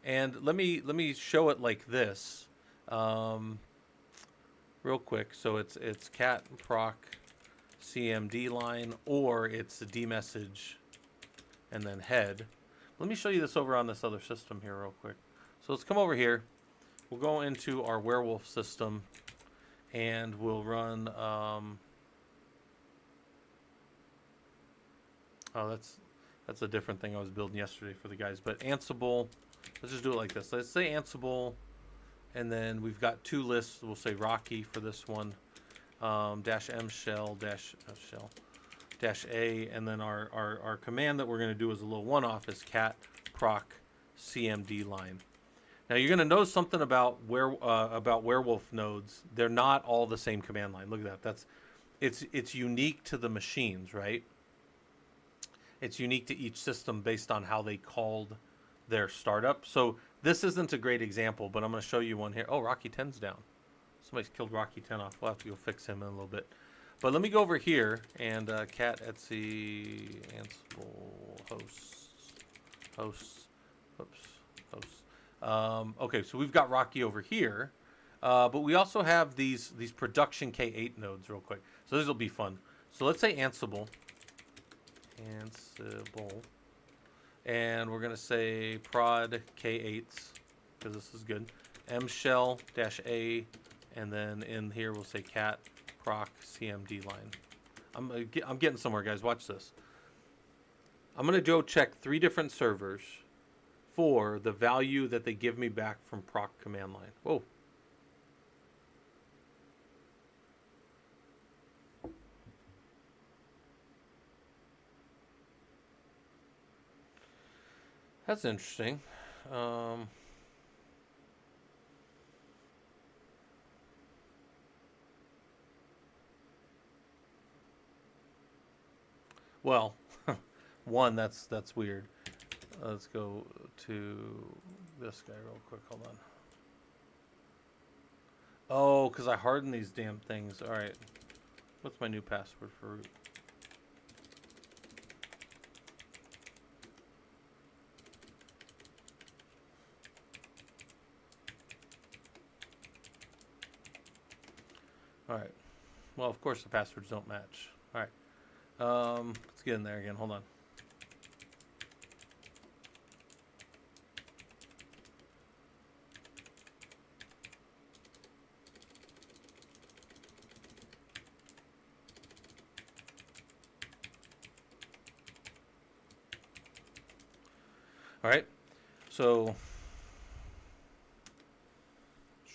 And let me show it like this, real quick. So it's cat proc cmd line, or it's a dmessage and then head. Let me show you this over on this other system here real quick. So let's come over here. We'll go into our werewolf system and we'll run, oh, that's a different thing I was building yesterday for the guys, but Ansible Let's just do it like this. Let's say Ansible, and then we've got two lists. We'll say Rocky for this one, dash M shell dash shell dash A, and then our command that we're going to do as a little one-off is cat proc cmd line. Now you're going to notice something about werewolf nodes. They're not all the same command line. Look at that. It's unique to the machines, right? It's unique to each system based on how they called their startup. So this isn't a great example, but I'm going to show you one here. Oh, Rocky 10's down. Somebody's killed Rocky 10 off. We'll have to go fix him in a little bit. But let me go over here and cat Etsy Ansible hosts. Okay, so we've got Rocky over here, but we also have these production K8 nodes real quick. So this will be fun. So let's say Ansible, and we're gonna say prod K8s because this is good. M shell dash A, and then in here we'll say cat proc cmd line. I'm getting somewhere, guys. Watch this. I'm gonna go check 3 different servers for the value that they give me back from proc command line. Whoa. That's interesting. Well, one, that's weird. Let's go to this guy real quick. Hold on. Oh, because I hardened these damn things. All right. What's my new password for root? All right. Well, of course the passwords don't match. All right. Let's get in there again. Hold on. All right, so let's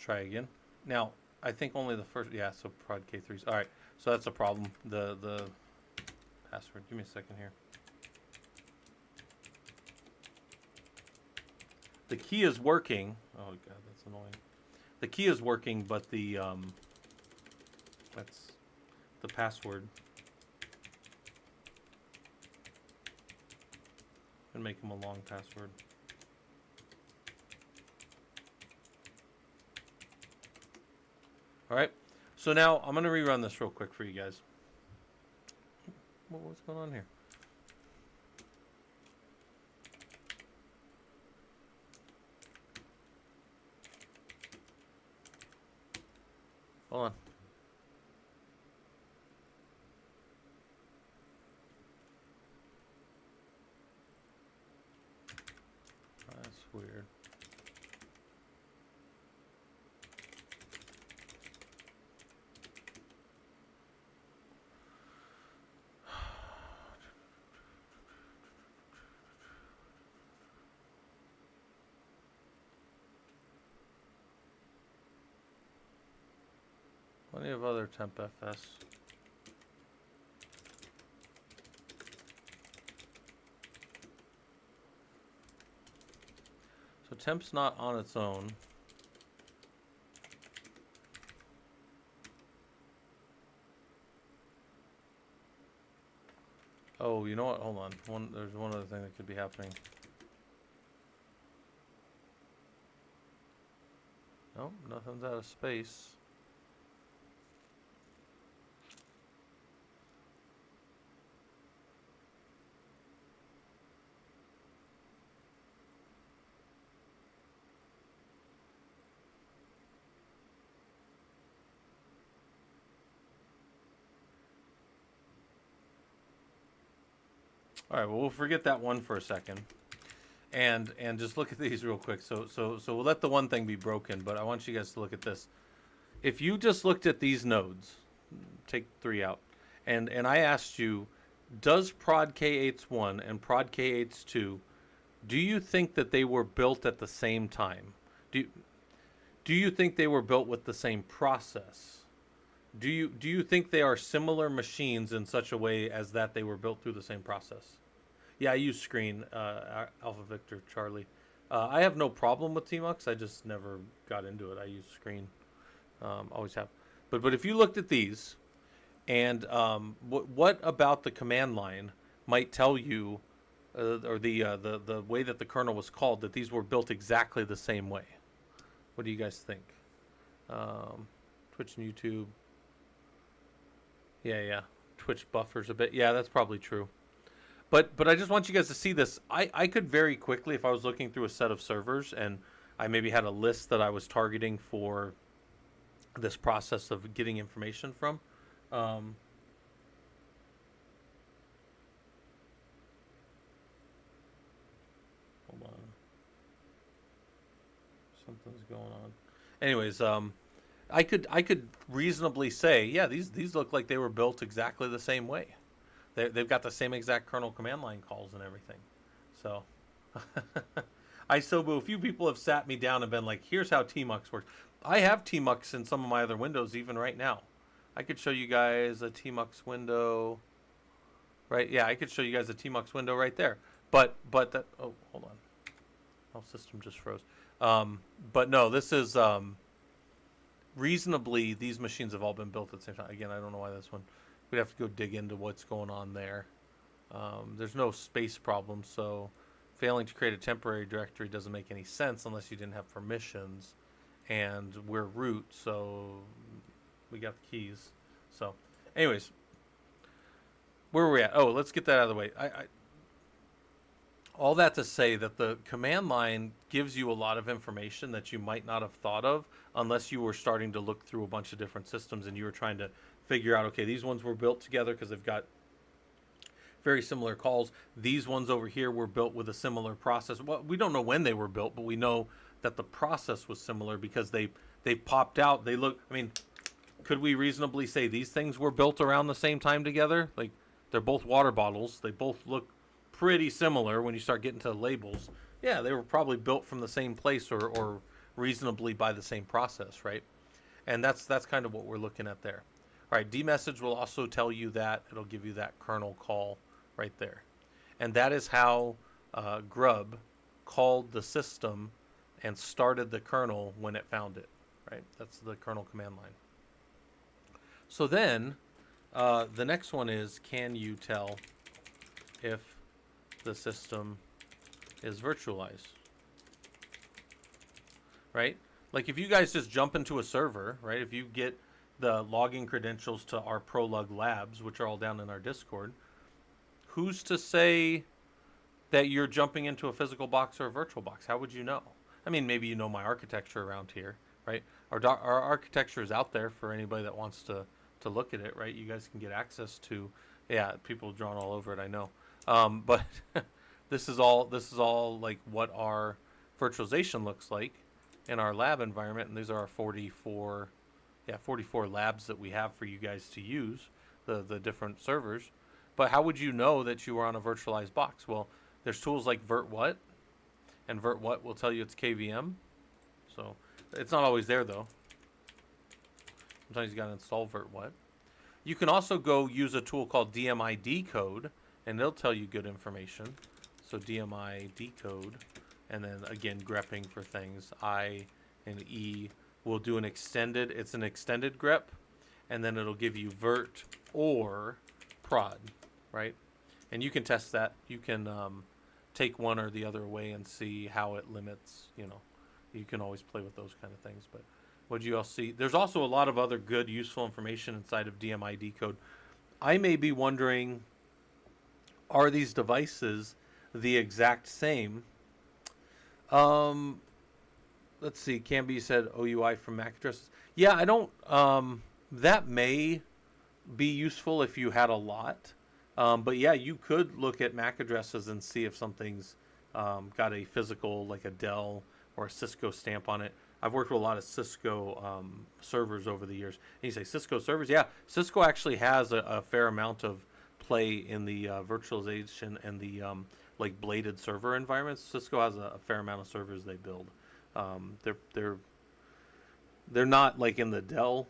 try again. Now, I think only the first, yeah, so prod K3s. All right, so that's a problem. The password, give me a second here. The key is working. Oh God, that's annoying. The key is working, but that's the password. And make them a long password. All right, so now I'm gonna rerun this real quick for you guys. What's going on here? Hold on. That's weird. Plenty of other temp FS. So temp's not on its own. Oh, you know what? Hold on. There's one other thing that could be happening. Nope, nothing's out of space. All right, well, we'll forget that one for a second, and just look at these real quick. So we'll let the one thing be broken, but I want you guys to look at this. If you just looked at these nodes, take 3 out, and I asked you, does prod K8s 1 and prod K8s 2, Do you think that they were built at the same time? Do you, do you think they were built with the same process? Do you think they are similar machines in such a way as that they were built through the same process? Yeah, I use screen, Alpha Victor Charlie. I have no problem with Tmux. I just never got into it. I use screen, always have. But if you looked at these, and what about the command line might tell you, or the way that the kernel was called, that these were built exactly the same way? What do you guys think? Twitch and YouTube. Yeah. Twitch buffers a bit. Yeah, that's probably true. But I just want you guys to see this. I could very quickly, if I was looking through a set of servers and I maybe had a list that I was targeting for this process of getting information from. Hold on. Something's going on. Anyways, I could reasonably say, yeah, these look like they were built exactly the same way. They've got the same exact kernel command line calls and everything. So, a few people have sat me down and been like, here's how Tmux works. I have Tmux in some of my other windows even right now. I could show you guys a Tmux window. Right, yeah, I could show you guys a Tmux window right there. But that, oh, hold on. Oh, system just froze. But no, this is reasonably, these machines have all been built at the same time. Again, I don't know why this one. We'd have to go dig into what's going on there. There's no space problem, so failing to create a temporary directory doesn't make any sense unless you didn't have permissions. And we're root, so we got the keys. So, anyways, where were we at? Oh, let's get that out of the way. All that to say that the command line gives you a lot of information that you might not have thought of unless you were starting to look through a bunch of different systems and you were trying to figure out, okay, these ones were built together because they've got very similar calls. These ones over here were built with a similar process. Well, we don't know when they were built, but we know that the process was similar because they popped out. They look, I mean, could we reasonably say these things were built around the same time together? Like, they're both water bottles. They both look pretty similar when you start getting to the labels. Yeah, they were probably built from the same place or reasonably by the same process, right? And that's kind of what we're looking at there. All right, dmessage will also tell you that. It'll give you that kernel call right there. And that is how grub called the system and started the kernel when it found it, right? That's the kernel command line. So then the next one is, can you tell if the system is virtualized? Right? Like if you guys just jump into a server, right? If you get the login credentials to our Prolog labs, which are all down in our Discord, who's to say that you're jumping into a physical box or a virtual box? How would you know? I mean, maybe you know my architecture around here, right? Our architecture is out there for anybody that wants to look at it, right? You guys can get access to, yeah, people drawn all over it, I know. But this is all like what our virtualization looks like in our lab environment, and these are our 44 labs that we have for you guys to use, the different servers. But how would you know that you were on a virtualized box? Well, there's tools like virtwhat, and virtwhat will tell you it's KVM. So it's not always there though. Sometimes you got to install virtwhat. You can also go use a tool called DMI decode, and they'll tell you good information. So DMI decode, and then again grepping for things. I and E will do an extended. It's an extended grep, and then it'll give you virt or prod, right? And you can test that. You can take one or the other away and see how it limits. You know, you can always play with those kind of things. But what do you all see? There's also a lot of other good, useful information inside of DMI decode. I may be wondering, are these devices the exact same? Let's see. Canby said OUI from MAC addresses. Yeah, I don't. That may be useful if you had a lot. But yeah, you could look at MAC addresses and see if something's got a physical, like a Dell or a Cisco stamp on it. I've worked with a lot of Cisco servers over the years. And you say Cisco servers? Yeah, Cisco actually has a fair amount of play in the virtualization and the like bladed server environments. Cisco has a fair amount of servers they build. They're not like in the Dell,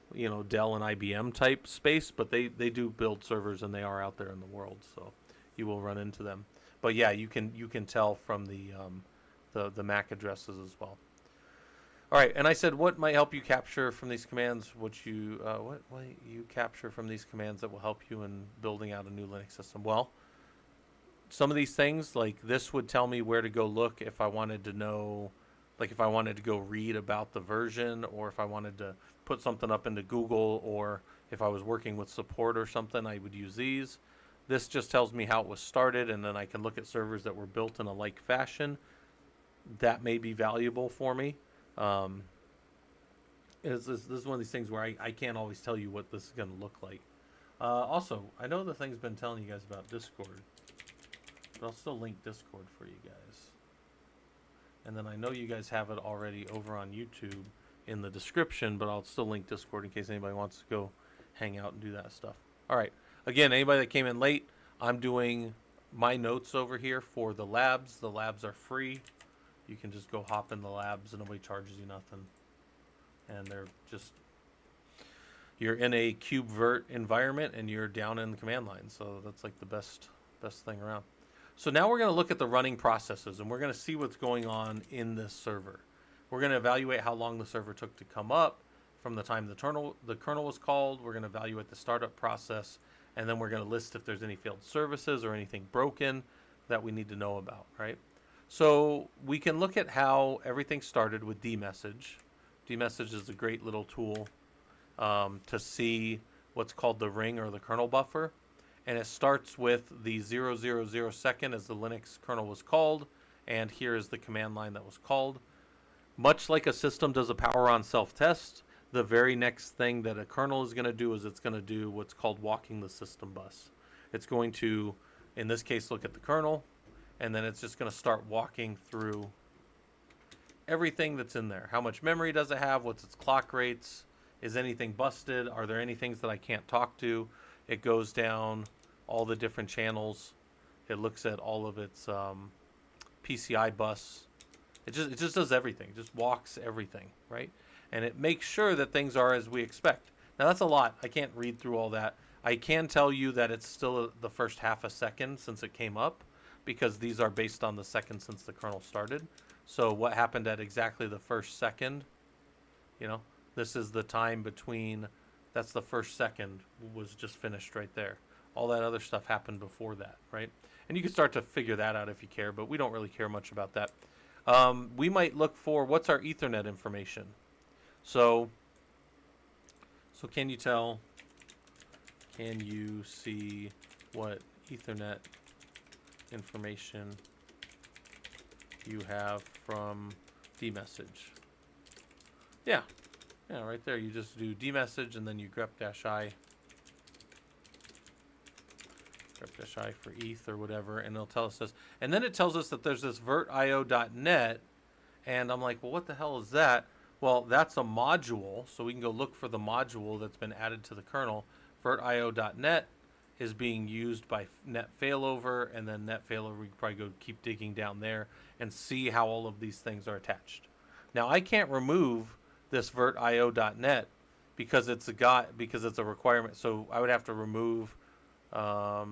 Dell and IBM type space, but they do build servers and they are out there in the world, so you will run into them. But yeah, you can tell from the MAC addresses as well. All right, and I said, what might help you capture from these commands? What might you capture from these commands that will help you in building out a new Linux system? Well, some of these things, like this, would tell me where to go look if I wanted to know, like if I wanted to go read about the version, or if I wanted to put something up into Google, or if I was working with support or something, I would use these. This just tells me how it was started, and then I can look at servers that were built in a like fashion. That may be valuable for me. This is one of these things where I can't always tell you what this is going to look like. Also, I know the thing's been telling you guys about Discord, but I'll still link Discord for you guys. And then I know you guys have it already over on YouTube in the description, but I'll still link Discord in case anybody wants to go hang out and do that stuff. All right. Again, anybody that came in late, I'm doing my notes over here for the labs. The labs are free. You can just go hop in the labs and nobody charges you nothing. And they're just, you're in a KubeVirt environment and you're down in the command line. So that's like the best thing around. So now we're going to look at the running processes and we're going to see what's going on in this server. We're going to evaluate how long the server took to come up from the time the kernel was called. We're going to evaluate the startup process, and then we're going to list if there's any failed services or anything broken that we need to know about, right? So we can look at how everything started with dmessage. Dmessage is a great little tool to see what's called the ring or the kernel buffer. And it starts with the 000 second as the Linux kernel was called. And here is the command line that was called. Much like a system does a power on self-test, the very next thing that a kernel is going to do is it's going to do what's called walking the system bus. It's going to, in this case, look at the kernel, and then it's just going to start walking through everything that's in there. How much memory does it have? What's its clock rates? Is anything busted? Are there any things that I can't talk to? It goes down all the different channels. It looks at all of its PCI bus. It just does everything. It just walks everything, right? And it makes sure that things are as we expect. Now that's a lot. I can't read through all that. I can tell you that it's still the first half a second since it came up, because these are based on the second since the kernel started. So what happened at exactly the first second, this is the time between, that's the first second was just finished right there. All that other stuff happened before that, right? And you can start to figure that out if you care, but we don't really care much about that. We might look for what's our Ethernet information. So can you see what Ethernet information you have from dmessage? Yeah, right there. You just do dmessage and then you grep-i for ETH or whatever, and it'll tell us this. And then it tells us that there's this virtio.net, and I'm like, well, what the hell is that? Well, that's a module, so we can go look for the module that's been added to the kernel. Virtio.net is being used by net failover, and then net failover, we can probably go keep digging down there and see how all of these things are attached. Now, I can't remove this virtio.net because it's a requirement, so I would have to remove. Let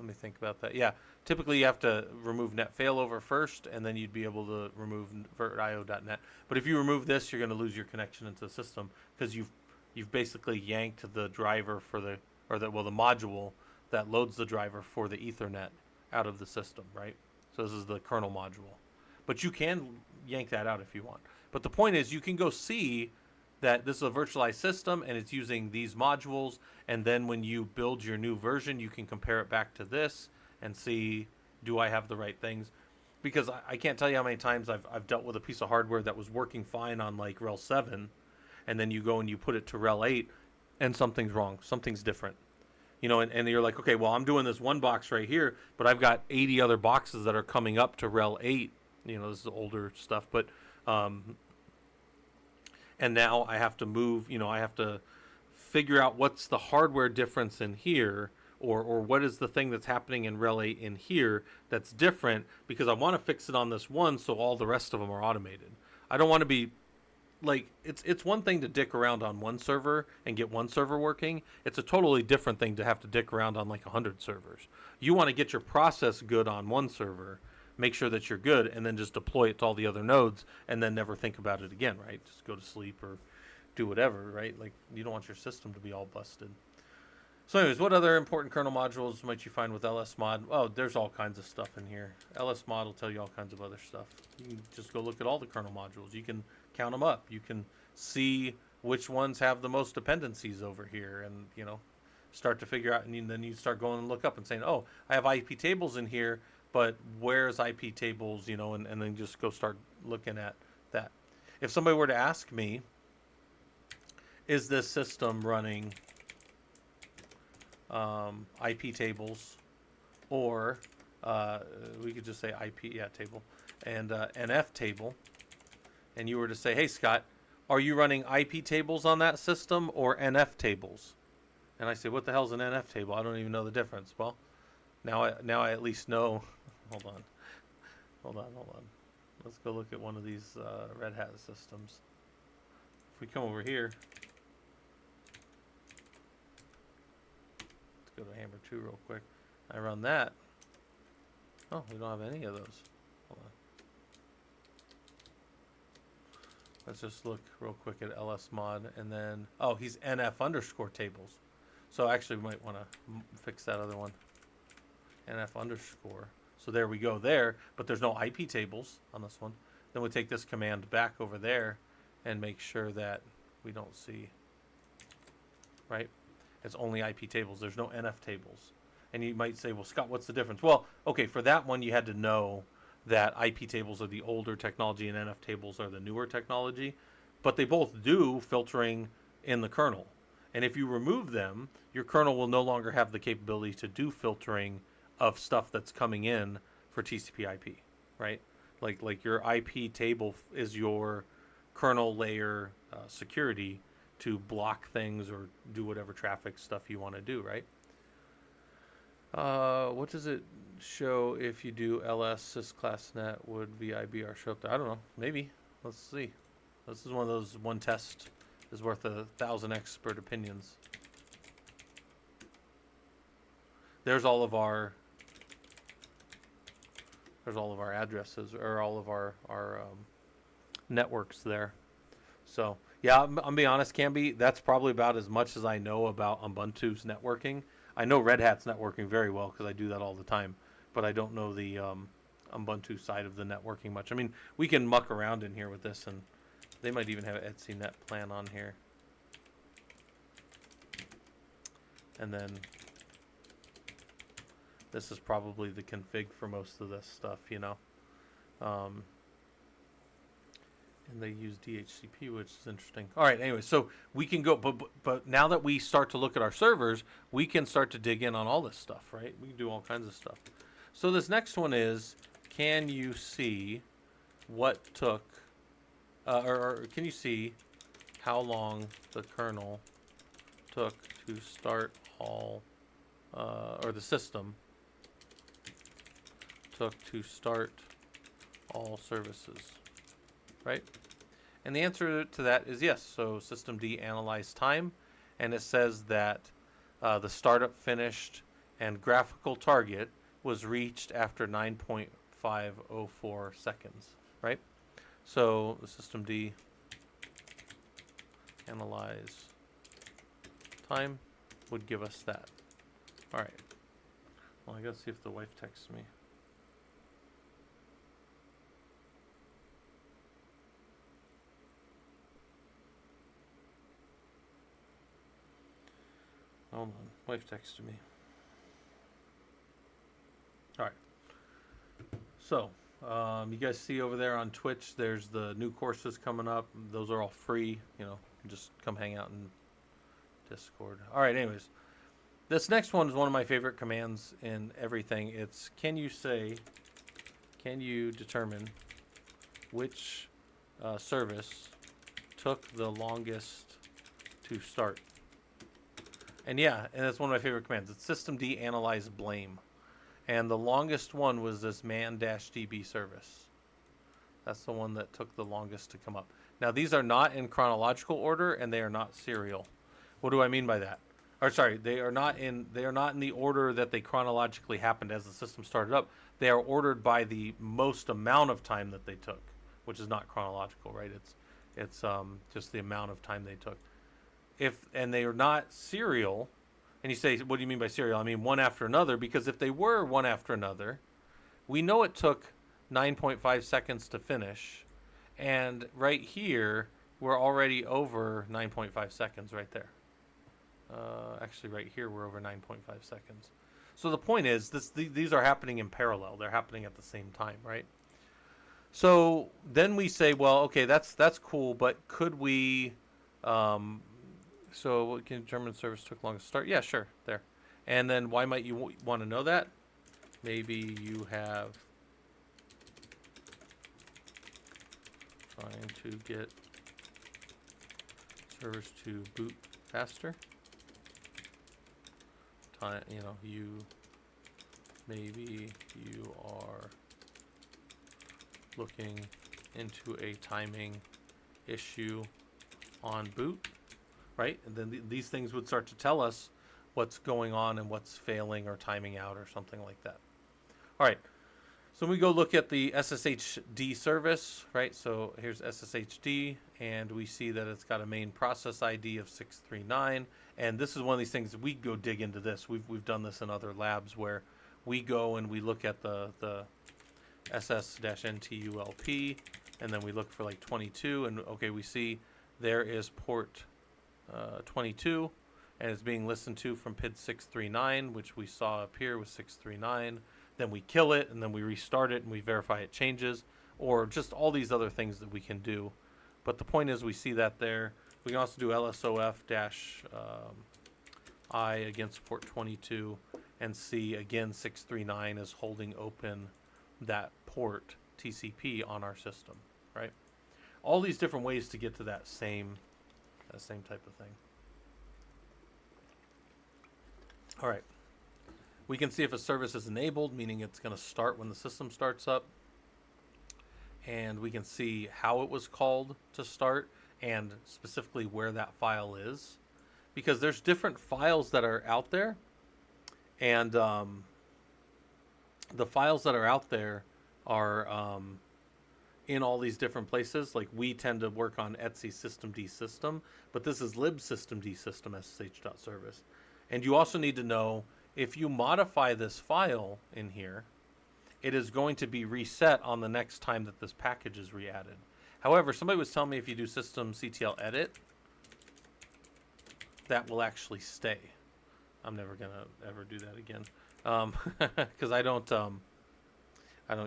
me think about that. Yeah, typically you have to remove net failover first, and then you'd be able to remove virtio.net. But if you remove this, you're going to lose your connection into the system because you've basically yanked the driver for the module that loads the driver for the Ethernet out of the system, right? So this is the kernel module. But you can yank that out if you want. But the point is, you can go see that this is a virtualized system and it's using these modules, and then when you build your new version, you can compare it back to this and see, do I have the right things? Because I can't tell you how many times I've dealt with a piece of hardware that was working fine on like RHEL 7, and then you go and you put it to RHEL 8 and something's wrong, something's different. And you're like, okay, well, I'm doing this one box right here, but I've got 80 other boxes that are coming up to RHEL 8. This is older stuff, but and now I have to move, I have to figure out what's the hardware difference in here, or what is the thing that's happening in Relay in here that's different, because I want to fix it on this one so all the rest of them are automated. I don't want to be like, it's one thing to dick around on one server and get one server working. It's a totally different thing to have to dick around on like 100 servers. You want to get your process good on one server, make sure that you're good, and then just deploy it to all the other nodes, and then never think about it again, right? Just go to sleep or do whatever, right? Like, you don't want your system to be all busted. So anyways, what other important kernel modules might you find with LSMod? Oh, there's all kinds of stuff in here. LSMod will tell you all kinds of other stuff. You can just go look at all the kernel modules. You can count them up. You can see which ones have the most dependencies over here, and, you know, start to figure out, and then you start going and look up and saying, oh, I have IP tables in here, but where's IP tables, you know, and then just go start looking at that. If somebody were to ask me, is this system running IP tables, or we could just say IP, yeah, table, and NF table, and you were to say, hey, Scott, are you running IP tables on that system or NF tables? And I say, what the hell's an NF table? I don't even know the difference. Well, now I at least know. Hold on. Let's go look at one of these Red Hat systems. If we come over here, go to Hammer 2 real quick. I run that. Oh, we don't have any of those. Hold on. Let's just look real quick at LSMod, and then, oh, he's NF underscore tables. So actually we might want to fix that other one. NF underscore. So there we go there, but there's no IP tables on this one. Then we take this command back over there and make sure that we don't see, right? It's only IP tables. There's no NF tables. And you might say, well, Scott, what's the difference? Well, okay, for that one, you had to know that IP tables are the older technology and NF tables are the newer technology. But they both do filtering in the kernel. And if you remove them, your kernel will no longer have the capability to do filtering of stuff that's coming in for TCP/IP, right? Like your IP table is your kernel layer security to block things or do whatever traffic stuff you want to do, right? What does it show if you do ls sysclassnet? Would VIBR show up there? I don't know. Maybe. Let's see. This is one of those, one test is worth 1,000 expert opinions. There's all of our addresses, or all of our networks there. So yeah, I'm being honest, Camby, that's probably about as much as I know about Ubuntu's networking. I know Red Hat's networking very well because I do that all the time, but I don't know the Ubuntu side of the networking much. I mean, we can muck around in here with this, and they might even have an etcnet plan on here. And then this is probably the config for most of this stuff, you know. And they use DHCP, which is interesting. All right, anyway, so we can go, but now that we start to look at our servers, we can start to dig in on all this stuff, right? We can do all kinds of stuff. So this next one is, can you see what took, or can you see how long the kernel took to start all, or the system took to start all services, right? And the answer to that is yes. So systemd analyze time, and it says that the startup finished and graphical target was reached after 9.504 seconds, right? So the systemd analyze time would give us that. All right. Well, I gotta see if the wife texts me. Hold on, wife texted me. All right. So, you guys see over there on Twitch, there's the new courses coming up. Those are all free. You know, just come hang out in Discord. All right, anyways. This next one is one of my favorite commands in everything. It's, can you determine which service took the longest to start? And yeah, and that's one of my favorite commands. It's systemd analyze blame. And the longest one was this man-db service. That's the one that took the longest to come up. Now, these are not in chronological order, and they are not serial. What do I mean by that? Or sorry, they are not in the order that they chronologically happened as the system started up. They are ordered by the most amount of time that they took, which is not chronological, right? It's just the amount of time they took. And they are not serial. And you say, what do you mean by serial? I mean one after another, because if they were one after another, we know it took 9.5 seconds to finish. And right here, we're already over 9.5 seconds right there. Actually, right here, we're over 9.5 seconds. So the point is, these are happening in parallel. They're happening at the same time, right? So then we say, well, okay, that's cool, but could we... so what can German service took long to start? Yeah, sure, there. And then why might you want to know that? Maybe you have trying to get servers to boot faster. You know, maybe you are looking into a timing issue on boot, right? And then these things would start to tell us what's going on and what's failing or timing out or something like that. All right. So we go look at the SSHD service, right? So here's SSHD, and we see that it's got a main process ID of 639. And this is one of these things that we go dig into this. We've done this in other labs where we go and we look at the SS-NTULP, and then we look for like 22, and okay, we see there is port 22, and it's being listened to from PID 639, which we saw up here with 639. Then we kill it, and then we restart it, and we verify it changes, or just all these other things that we can do. But the point is we see that there. We can also do LSOF-I against port 22 and see, again, 639 is holding open that port TCP on our system, right? All these different ways to get to that same type of thing. All right. We can see if a service is enabled, meaning it's going to start when the system starts up. And we can see how it was called to start and specifically where that file is. Because there's different files that are out there. And the files that are out there are in all these different places. Like we tend to work on Etsy systemd system, but this is libsystemd system ssh.service. And you also need to know, if you modify this file in here, it is going to be reset on the next time that this package is re-added. However, somebody was telling me if you do systemctl edit, that will actually stay. I'm never gonna ever do that again, because I don't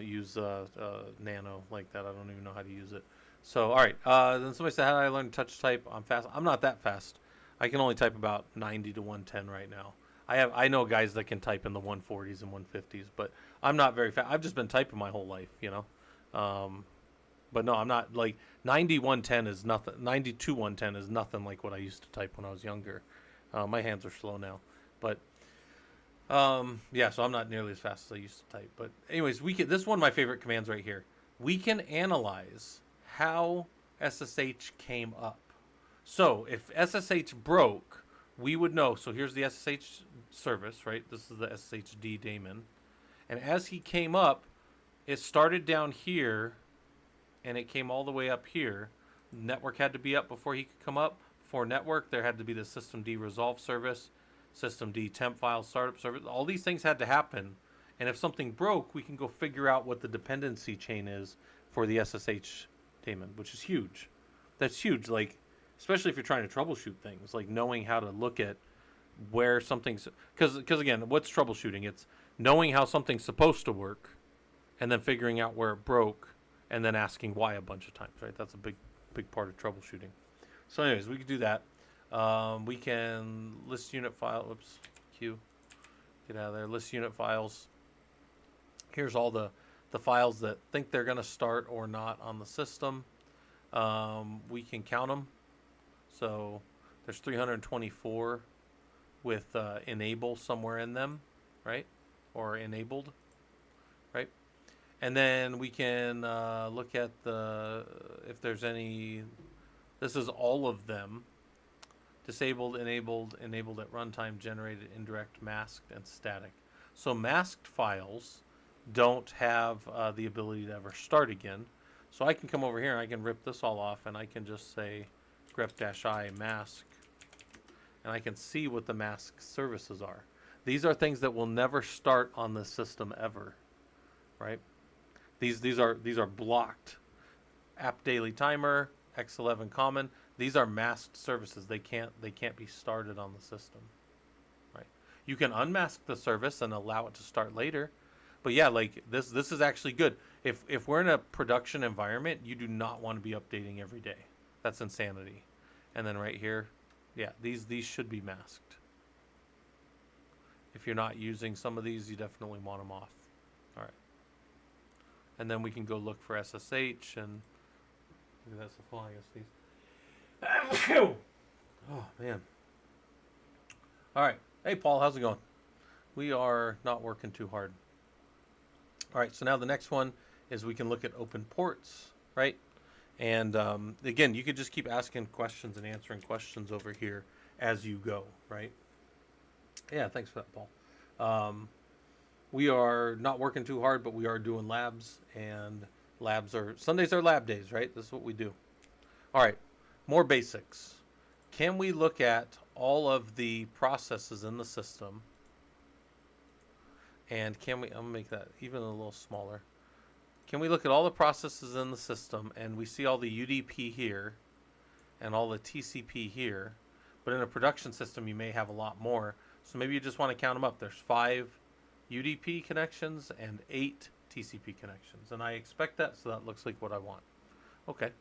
use Nano like that. I don't even know how to use it. So all right, then somebody said, how did I learn touch type? I'm fast. I'm not that fast. I can only type about 90 to 110 right now. I know guys that can type in the 140s and 150s, but I'm not very fast. I've just been typing my whole life, you know. But no, I'm not like 90 110 is nothing. 92 110 is nothing like what I used to type when I was younger. My hands are slow now, but yeah, so I'm not nearly as fast as I used to type. But anyways, this is one of my favorite commands right here. We can analyze how SSH came up. So if SSH broke, we would know. So here's the SSH service, right? This is the SSHD daemon. And as he came up, it started down here, and it came all the way up here. Network had to be up before he could come up. For network, there had to be the systemd resolve service, systemd temp file startup service. All these things had to happen. And if something broke, we can go figure out what the dependency chain is for the SSH daemon, which is huge. That's huge. Like, especially if you're trying to troubleshoot things, like knowing how to look at where something's... Because again, what's troubleshooting? It's knowing how something's supposed to work and then figuring out where it broke and then asking why a bunch of times, right? That's a big part of troubleshooting. So anyways, we could do that. We can list unit file... Oops, Q. Get out of there. List unit files. Here's all the files that think they're going to start or not on the system. We can count them. So there's 324 with enable somewhere in them, right? Or enabled, right? And then we can look at if there's any. This is all of them. Disabled, enabled at runtime, generated, indirect, masked, and static. So masked files don't have the ability to ever start again. So I can come over here and I can rip this all off and I can just say grep-i mask, and I can see what the mask services are. These are things that will never start on the system ever, right? These are blocked. App daily timer, X11 common. These are masked services. They can't be started on the system, right? You can unmask the service and allow it to start later, but yeah, like this is actually good. If we're in a production environment, you do not want to be updating every day. That's insanity. And then right here, yeah, these should be masked. If you're not using some of these, you definitely want them off. All right. And then we can go look for SSH and that's the flying us these. Oh man. All right. Hey Paul, how's it going? We are not working too hard. All right. So now the next one is we can look at open ports, right? And again, you could just keep asking questions and answering questions over here as you go, right? Yeah, thanks for that, Paul. We are not working too hard, but we are doing labs, and Sundays are lab days, right? This is what we do. All right, more basics. Can we look at all of the processes in the system? And I'm gonna make that even a little smaller. Can we look at all the processes in the system and we see all the UDP here and all the TCP here, but in a production system you may have a lot more. So maybe you just want to count them up. There's 5 UDP connections and 8 TCP connections. And I expect that, so that looks like what I want. Okay.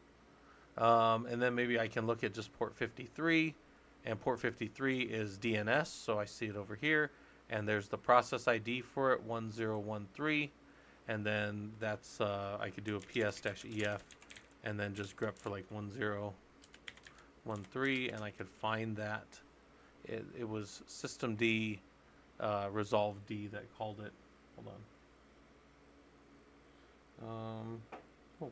And then maybe I can look at just port 53, and port 53 is DNS, so I see it over here. And there's the process ID for it, 1013. And then that's, I could do a ps-ef and then just grep for like 1013, and I could find that. It was systemd resolve D that called it. Hold on. Oh.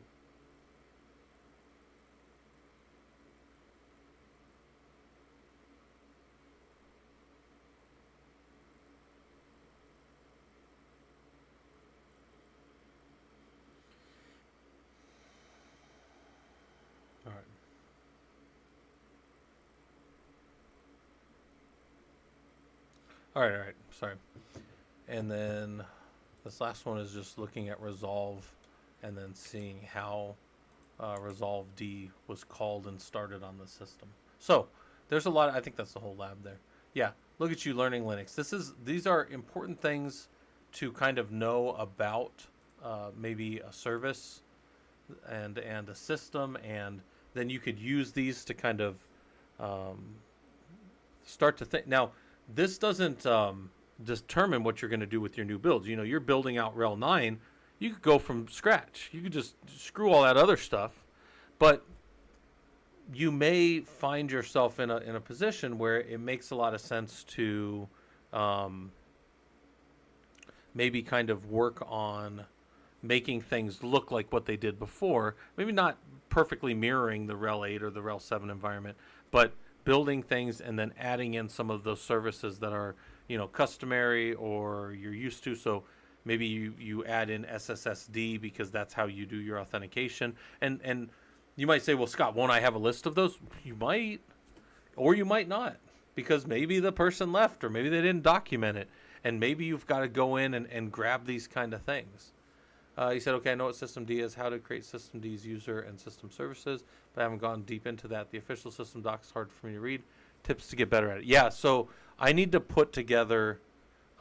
All right. All right. Sorry. And then this last one is just looking at resolve and then seeing how resolve D was called and started on the system. So there's a lot. I think that's the whole lab there. Yeah. Look at you learning Linux. These are important things to kind of know about maybe a service and a system, and then you could use these to kind of start to think. Now, this doesn't determine what you're going to do with your new builds. You know, you're building out Rel 9. You could go from scratch. You could just screw all that other stuff, but you may find yourself in a position where it makes a lot of sense to maybe kind of work on making things look like what they did before. Maybe not perfectly mirroring the Rel 8 or the Rel 7 environment, but building things and then adding in some of those services that are, you know, customary or you're used to. So maybe you add in SSSD because that's how you do your authentication. And you might say, well, Scott, won't I have a list of those? You might, or you might not, because maybe the person left or maybe they didn't document it. And maybe you've got to go in and grab these kind of things. He said, okay, I know what systemd is, how to create systemd's user and system services, but I haven't gone deep into that. The official system doc is hard for me to read. Tips to get better at it. Yeah, so I need to put together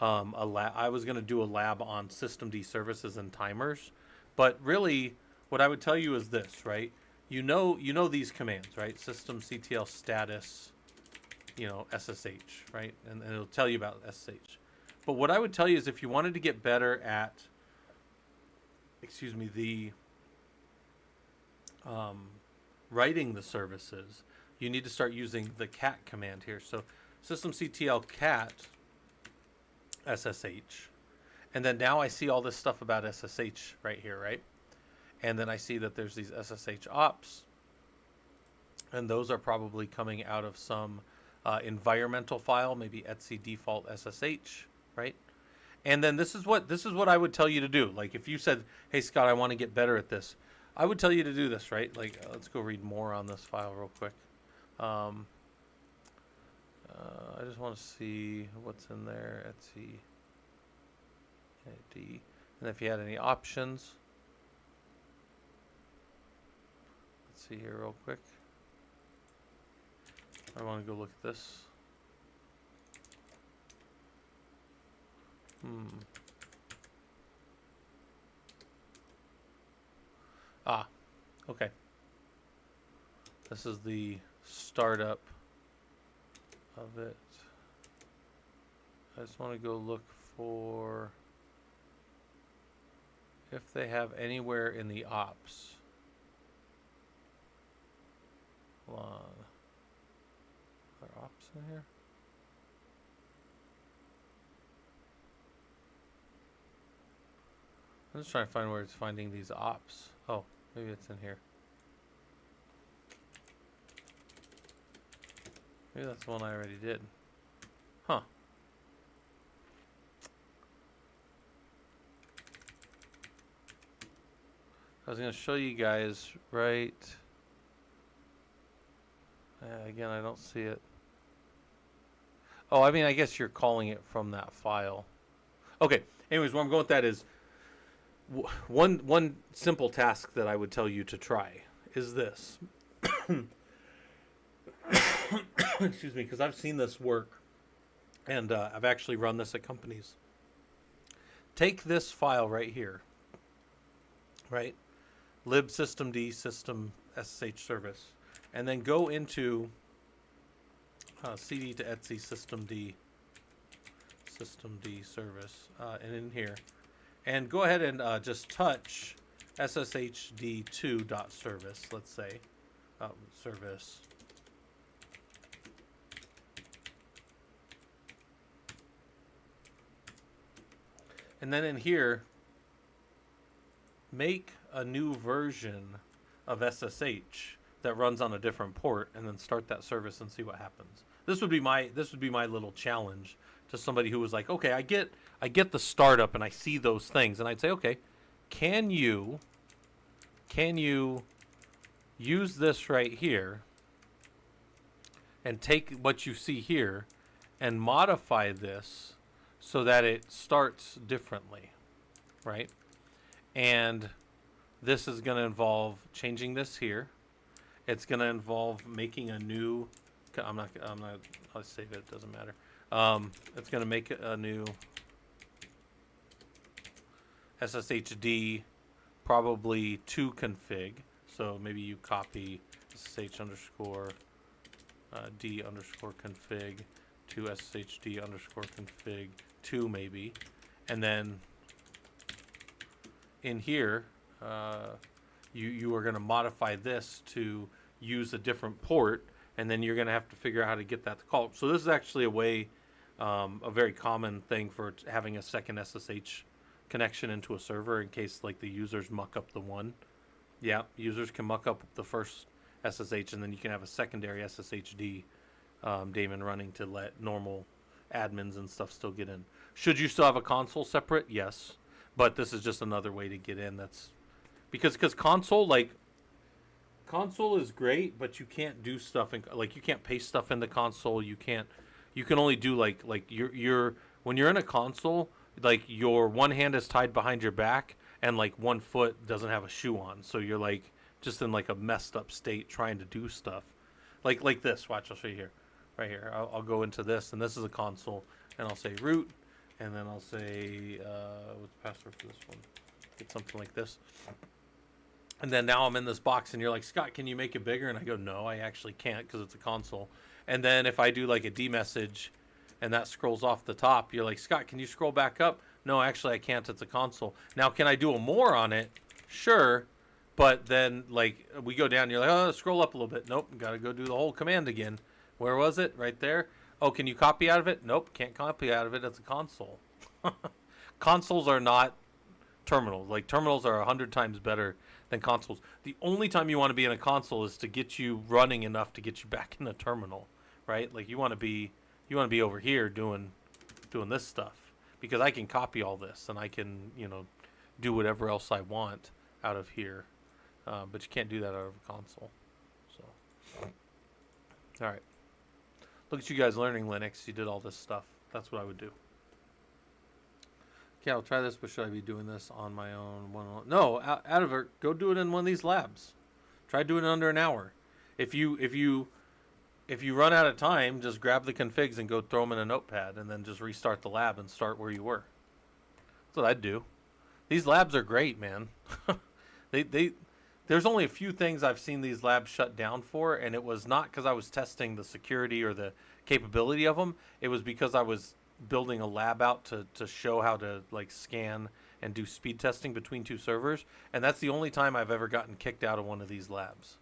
a lab. I was going to do a lab on systemd services and timers, but really what I would tell you is this, right? You know these commands, right? systemctl status, you know, SSH, right? And it'll tell you about SSH. But what I would tell you is if you wanted to get better at the writing the services, you need to start using the cat command here. So systemctl cat SSH. And then now I see all this stuff about SSH right here, right? And then I see that there's these SSH ops. And those are probably coming out of some environmental file, maybe etc default SSH, right? And then this is what I would tell you to do. Like if you said, "Hey Scott, I want to get better at this," I would tell you to do this, right? Like let's go read more on this file real quick. I just want to see what's in there. etc ID, and if you had any options. Let's see here real quick. I want to go look at this. Ah, okay. This is the startup of it. I just want to go look for if they have anywhere in the ops. Hold on. Are there ops in here? I'm just trying to find where it's finding these ops. Oh, maybe it's in here. Maybe that's the one I already did. Huh. I was going to show you guys right. Again, I don't see it. Oh, I mean, I guess you're calling it from that file. Okay. Anyways, where I'm going with that is one simple task that I would tell you to try is this. Excuse me, because I've seen this work, and I've actually run this at companies. Take this file right here, right? lib systemd system SSH service, and then go into cd to etc systemd service, and in here, and go ahead and just touch sshd2.service, let's say, service. And then in here, make a new version of SSH that runs on a different port, and then start that service and see what happens. This would be my little challenge to somebody who was like, okay, I get the startup and I see those things, and I'd say, okay, can you use this right here and take what you see here and modify this so that it starts differently, right? And this is going to involve changing this here. It's going to involve making a new. I'll save it. It doesn't matter. It's going to make a new SSHD, probably to config. So maybe you copy SSH underscore D underscore config to SSHD underscore config 2 maybe, and then in here you are going to modify this to use a different port, and then you're going to have to figure out how to get that to call. So this is actually a way, a very common thing for having a second SSH connection into a server in case like the users muck up the one. Yeah, users can muck up the first SSH, and then you can have a secondary SSHD daemon running to let normal admins and stuff still get in. Should you still have a console separate? Yes, but this is just another way to get in. That's because console is great, but you can't do stuff in, like, you can't paste stuff in the console. You can only do like you're when you're in a console, like your one hand is tied behind your back and like one foot doesn't have a shoe on, so you're like just in like a messed up state trying to do stuff like this. Watch, I'll show you here. Right here, I'll go into this, and this is a console, and I'll say root, and then I'll say what's the password for this one? Get something like this, and then now I'm in this box, and you're like, Scott, can you make it bigger? And I go, no, I actually can't because it's a console. And then if I do like a D message, and that scrolls off the top, you're like, Scott, can you scroll back up? No, actually I can't. It's a console. Now, can I do a more on it? Sure. But then like we go down, you're like, oh, scroll up a little bit. Nope, got to go do the whole command again. Where was it? Right there. Oh, can you copy out of it? Nope, can't copy out of it. It's a console. Consoles are not terminals. Like terminals are 100 times better than consoles. The only time you want to be in a console is to get you running enough to get you back in a terminal, right? Like you want to be over here doing this stuff because I can copy all this and I can do whatever else I want out of here, but you can't do that out of a console. So, all right, look at you guys learning Linux. You did all this stuff. That's what I would do. Okay, I'll try this, but should I be doing this on my own? No, out of it. Go do it in one of these labs. Try doing it under an hour. If you run out of time, just grab the configs and go throw them in a notepad, and then just restart the lab and start where you were. That's what I'd do. These labs are great, man. There's only a few things I've seen these labs shut down for, and it was not because I was testing the security or the capability of them. It was because I was building a lab out to show how to like scan and do speed testing between two servers, and that's the only time I've ever gotten kicked out of one of these labs.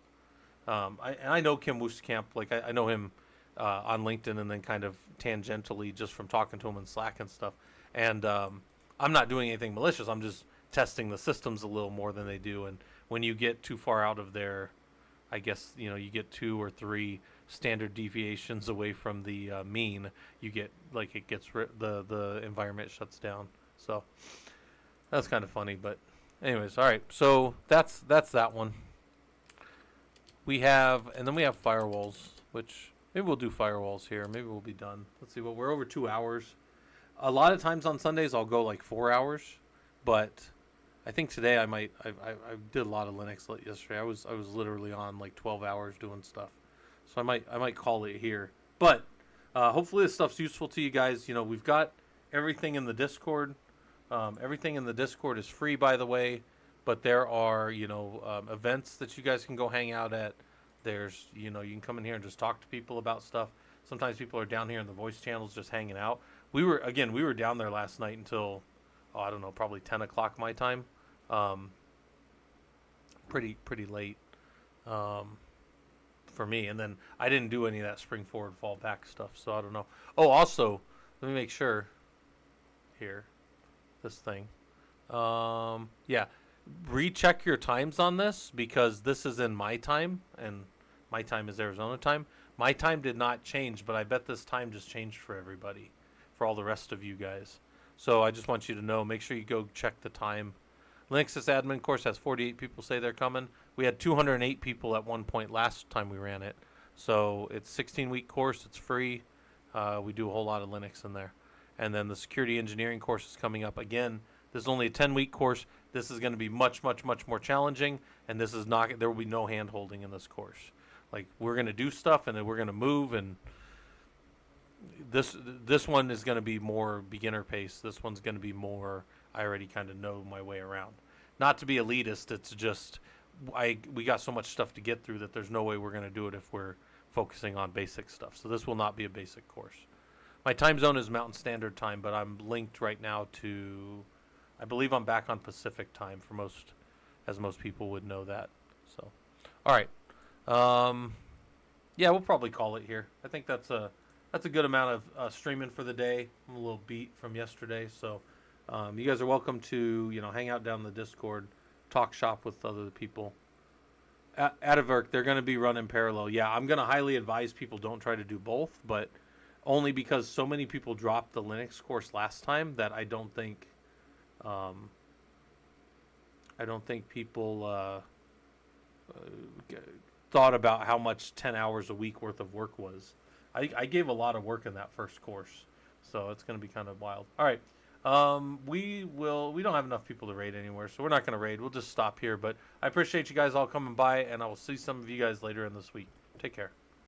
I know Kim Wooskamp, like I know him on LinkedIn and then kind of tangentially just from talking to him in Slack and stuff. And I'm not doing anything malicious. I'm just testing the systems a little more than they do. And when you get too far out of their, I guess, you get 2 or 3 standard deviations away from the mean, you get like it gets the environment shuts down. So that's kind of funny. But anyways, all right. So that's that one. We have firewalls, which maybe we'll do firewalls here. Maybe we'll be done. Let's see. Well, we're over 2 hours. A lot of times on Sundays I'll go like 4 hours, but I think today I did a lot of Linux yesterday. I was literally on like 12 hours doing stuff, so I might call it here. But hopefully this stuff's useful to you guys. We've got everything in the Discord. Everything in the Discord is free, by the way. But there are, events that you guys can go hang out at. There's, you can come in here and just talk to people about stuff. Sometimes people are down here in the voice channels just hanging out. We were down there last night until, I don't know, probably 10 o'clock my time. Pretty late for me. And then I didn't do any of that spring forward, fall back stuff, so I don't know. Oh, also, let me make sure here, this thing. Yeah. Recheck your times on this because this is in my time and my time is Arizona time. My time did not change, but I bet this time just changed for everybody, for all the rest of you guys. So I just want you to know, make sure you go check the time. Linux admin course has 48 people say they're coming. We had 208 people at one point last time we ran it. So it's a 16-week course. It's free. We do a whole lot of Linux in there. And then the security engineering course is coming up again. This is only a 10-week course. This is going to be much, much, much more challenging, and this is not. There will be no hand-holding in this course. Like, we're going to do stuff, and then we're going to move, and this one is going to be more beginner pace. This one's going to be more, I already kind of know my way around. Not to be elitist, it's just we got so much stuff to get through that there's no way we're going to do it if we're focusing on basic stuff. So this will not be a basic course. My time zone is Mountain Standard Time, but I'm linked right now to... I believe I'm back on Pacific time for most people would know that. So, all right. Yeah, we'll probably call it here. I think that's a good amount of streaming for the day. I'm a little beat from yesterday, so you guys are welcome to hang out down in the Discord, talk shop with other people. Atavirk, they're going to be running parallel. Yeah, I'm going to highly advise people don't try to do both, but only because so many people dropped the Linux course last time that I don't think people thought about how much 10 hours a week worth of work was. I gave a lot of work in that first course, so it's going to be kind of wild. All right. We don't have enough people to raid anywhere, so we're not going to raid. We'll just stop here, but I appreciate you guys all coming by, and I will see some of you guys later in this week. Take care.